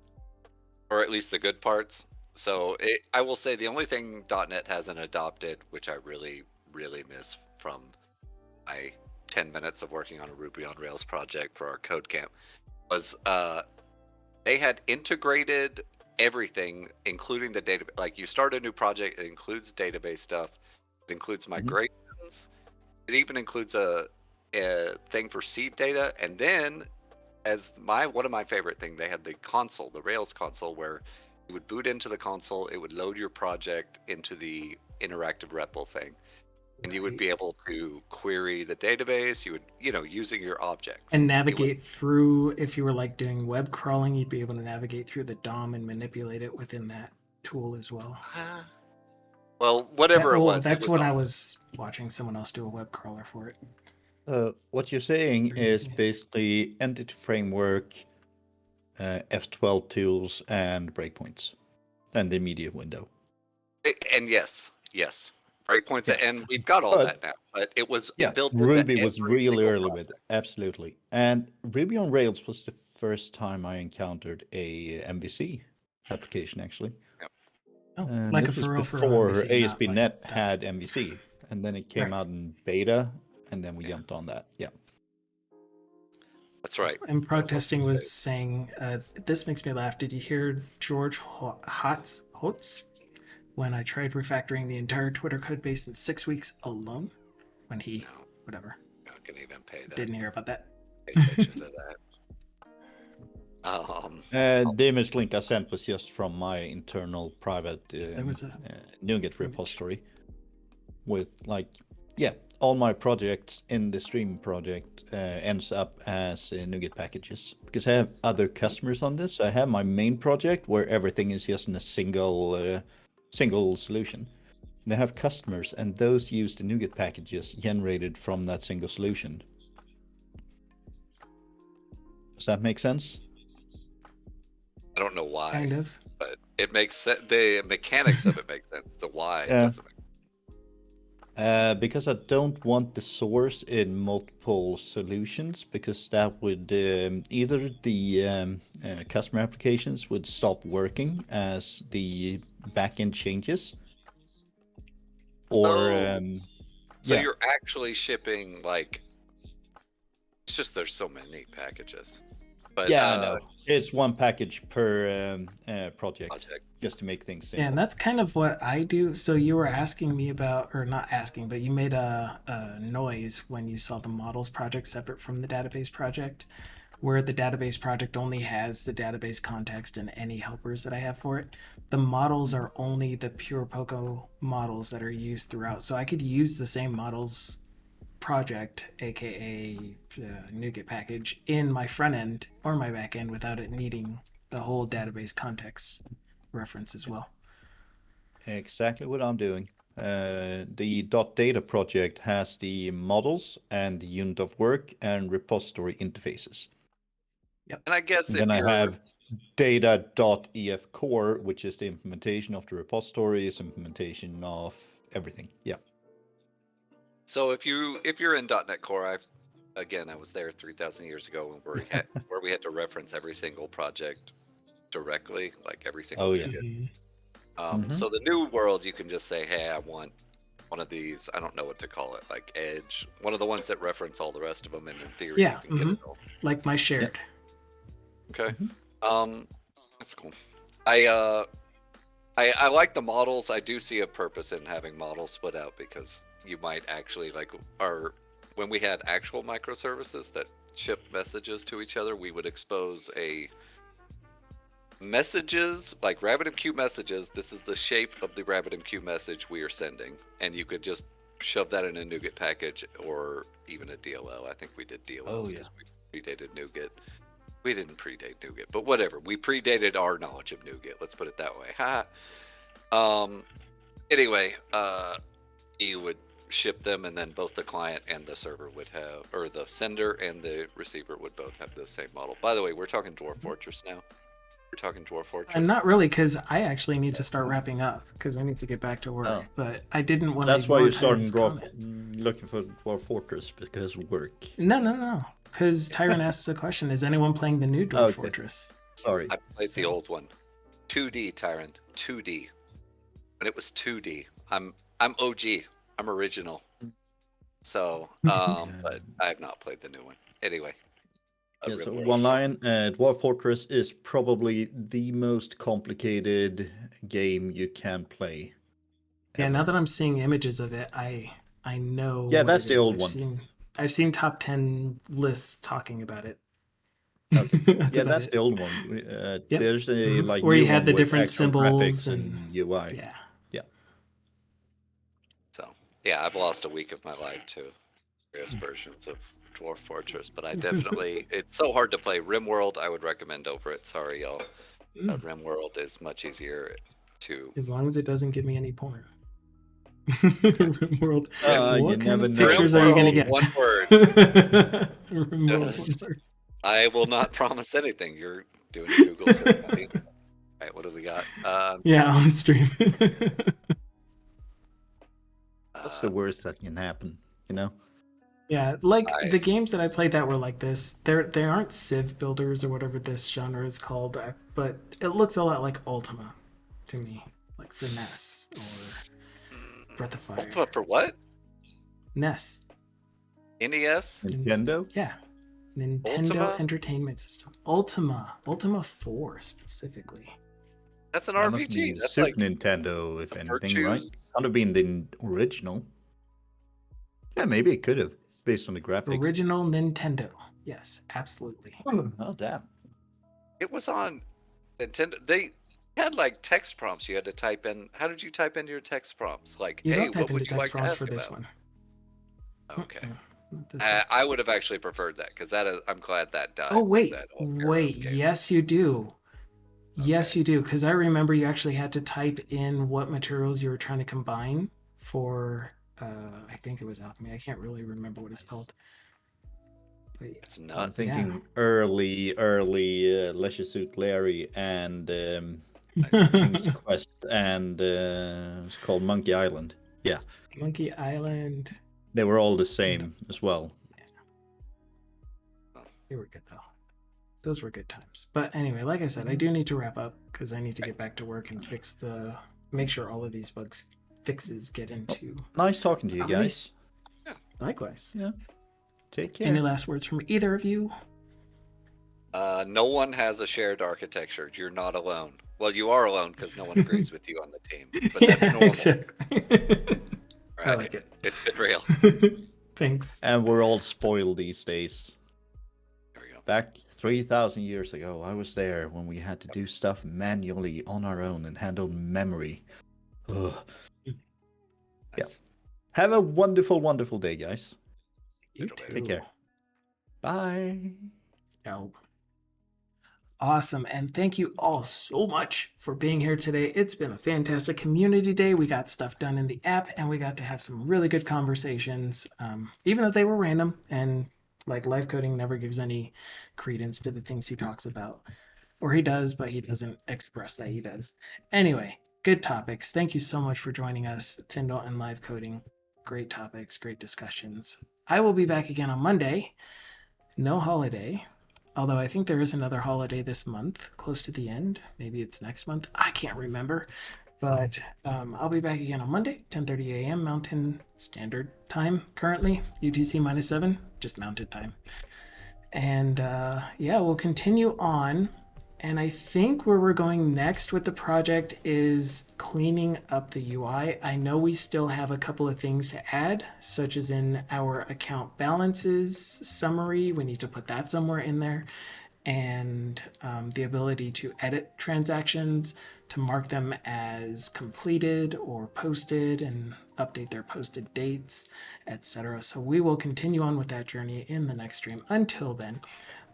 or at least the good parts. So I will say the only thing .NET hasn't adopted, which I really, really miss from my 10 minutes of working on a Ruby on Rails project for our code camp, was they had integrated everything, including the database. Like, you start a new project, it includes database stuff, it includes migrations, it even includes a thing for seed data, and then as one of my favorite thing, they had the console, the Rails console, where you would boot into the console, it would load your project into the interactive REPL thing, and you would be able to query the database. You would, using your objects. And It would, navigate through, if you were like doing web crawling, you'd be able to navigate through the DOM and manipulate it within that tool as well. well, whatever it was, That's it was when I awesome. was watching someone else do a web crawler for it. What you're saying Very is easy. basically entity framework, F12 tools, and breakpoints, and the media window. And yes, breakpoints, Yeah. and we've got all But that now. But it was yeah, built into Ruby was every really single early with it. project. Absolutely. And Ruby on Rails was the first time I encountered a MVC application, actually. Yep. Oh, And like a this was for before MVC, not like ASP.NET a had MVC. And then it came Right. out in beta, and then we Yeah. jumped on that. Yeah. That's right. And prog What's testing his was face? saying, this makes me laugh. Did you hear George Hotz when I tried refactoring the entire Twitter code base in 6 weeks alone? When he, No, whatever, I can even pay that. didn't hear about that. Pay attention to that. The image link I sent was just from my internal private There was a NuGet repository with, like, yeah, all my projects in the stream project ends up as NuGet packages, because I have other customers on this. So I have my main project where everything is just in a single solution. And I have customers, and those use the NuGet packages generated from that single solution. Does that make sense? I don't know why, kind of. but it makes sense. The mechanics of it make sense. The why doesn't make sense. Because I don't want the source in multiple solutions, because that would either the customer applications would stop working as the backend changes, or So yeah. you're actually shipping, like, it's just there's so many packages. But Yeah, I know. It's one package per project, just to make things simple. Yeah, and that's kind of what I do. So you were asking me about, or not asking, but you made a noise when you saw the models project separate from the database project, where the database project only has the database context and any helpers that I have for it. The models are only the pure Poco models that are used throughout. So I could use the same models project, aka NuGet package, in my front end or my back end without it needing the whole database context reference as well. Exactly what I'm doing. The .data project has the models and the unit of work and repository interfaces. Yep. And I guess And if then I you're have data.ef core, which is the implementation of the repositories, implementation of everything. Yeah. so if you're in .NET Core, I was there 3,000 years ago where we had to reference every single project directly, like every single Oh yeah. NuGet. So the new world, you can just say, hey, I want one of these. I don't know what to call it, like Edge, one of the ones that reference all the rest of them, and in theory, Yeah. you can get it all. Like my shared. Okay. That's cool. I like the models. I do see a purpose in having models split out, because you might actually, like, when we had actual microservices that ship messages to each other, we would expose a messages, like RabbitMQ messages, this is the shape of the RabbitMQ message we are sending. And you could just shove that in a NuGet package or even a DLL. I think we did DLLs because we predated NuGet. We didn't predate NuGet, but whatever. We predated our knowledge of NuGet. Let's put it that way. Anyway, you would ship them, and then both the client and the server would have, or the sender and the receiver would both have the same model. By the way, we're talking Dwarf Fortress now. We're talking Dwarf Fortress. I'm not really, because I actually need to start wrapping up because I need to get back to work. Oh. But I didn't want to. That's why you're starting looking for Dwarf Fortress, because of work. No. Because Tyron asks a question: is anyone playing the new Dwarf Fortress? Sorry, I played the old one. 2D, Tyrant. 2D. When it was 2D. I'm OG. I'm original. So, but I have not played the new one. Anyway. Yeah, so one line, Dwarf Fortress is probably the most complicated game you can play. Yeah, now that I'm seeing images of it, I know. Yeah, that's the old one. I've seen top 10 lists talking about it. Okay. Yeah, that's the old one. There's a like where you had the different symbols and UI. Yeah. So yeah, I've lost a week of my life to various versions of Dwarf Fortress, but I definitely it's so hard to play. RimWorld I would recommend over it. Sorry, y'all. RimWorld is much easier to. As long as it doesn't give me any porn. RimWorld. What kind of pictures are you gonna get? One word. RimWorld, one word. I will not promise anything. You're doing a Google search. All right, what do we got? Yeah, on stream. What's the worst that can happen? You know. Yeah, like the games that I played that were like this, they aren't Civ builders or whatever this genre is called, but it looks a lot like Ultima to me, like for NES or Breath of Fire. Ultima for what? NES. NES? Nintendo? Yeah. Nintendo Entertainment System. Ultima 4 specifically. That's an that RPG. Must be That's Super like Nintendo, if anything, right? Could have been the original. Yeah, maybe it could have, based on the graphics. Original Nintendo. Yes, absolutely. Oh, damn. It was on Nintendo. They had like text prompts you had to type in. How did you type into your text prompts? Like, you hey, don't type what would into you text like to prompts ask for this about? One. Okay. I would have actually preferred that because I'm glad that died. Oh, wait. Yes, you do. Okay. Yes, you do. Because I remember you actually had to type in what materials you were trying to combine for, I think it was alchemy. I can't really remember what it's called. But it's nuts. I'm thinking early Leisure Suit Larry and King's Quest and it's called Monkey Island. Yeah. Monkey Island. They were all the same as well. Yeah. They were good though. Those were good times. But anyway, like I said, I do need to wrap up because I need to get back to work and make sure all of these fixes get into. Nice talking to you guys. Yeah. Likewise. Yeah. Take care. Any last words from either of you? No one has a shared architecture. You're not alone. Well, you are alone because no one agrees with you on the team. But that's normal. Exactly. Right. I like it. It's been real. Thanks. And we're all spoiled these days. There we go. Back 3,000 years ago, I was there when we had to do stuff manually on our own and handle memory. Ugh. Nice. Yeah. Have a wonderful, wonderful day, guys. You too. Take care. Bye. Ciao. Awesome. And thank you all so much for being here today. It's been a fantastic community day. We got stuff done in the app and we got to have some really good conversations, even though they were random and like live coding never gives any credence to the things he talks about. Or he does, but he doesn't express that he does. Anyway, good topics. Thank you so much for joining us, Thindle and Live Coding. Great topics, great discussions. I will be back again on Monday. No holiday. Although I think there is another holiday this month, close to the end. Maybe it's next month. I can't remember. But I'll be back again on Monday, 10:30 a.m. Mountain Standard Time currently. UTC -7, just Mountain Time. And yeah, we'll continue on. And I think where we're going next with the project is cleaning up the UI. I know we still have a couple of things to add, such as in our account balances summary. We need to put that somewhere in there. and the ability to edit transactions, to mark them as completed or posted and update their posted dates, etc. So we will continue on with that journey in the next stream. Until then,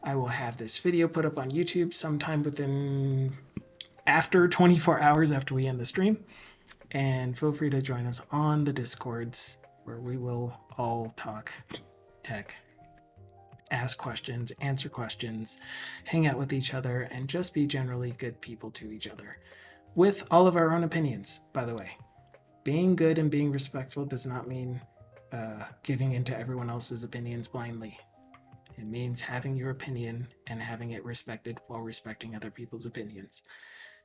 I will have this video put up on YouTube sometime after 24 hours after we end the stream. And feel free to join us on the Discords, where we will all talk tech, ask questions, answer questions, hang out with each other, and just be generally good people to each other. With all of our own opinions, by the way. Being good and being respectful does not mean giving into everyone else's opinions blindly. It means having your opinion and having it respected while respecting other people's opinions.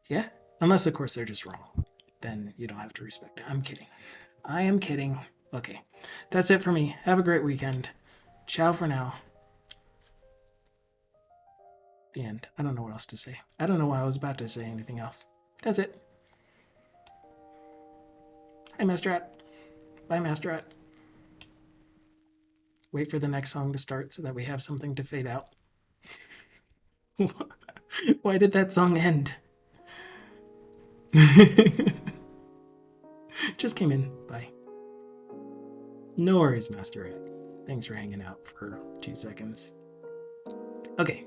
Yeah? Unless, of course, they're just wrong. Then you don't have to respect it. I'm kidding. I am kidding. Okay. That's it for me. Have a great weekend. Ciao for now. The end. I don't know what else to say. I don't know why I was about to say anything else. That's it. Hi, Master Rat. Bye, Master Rat. Wait for the next song to start so that we have something to fade out. Why did that song end? Just came in. Bye. No worries, Master Rat. Thanks for hanging out for 2 seconds. Okay.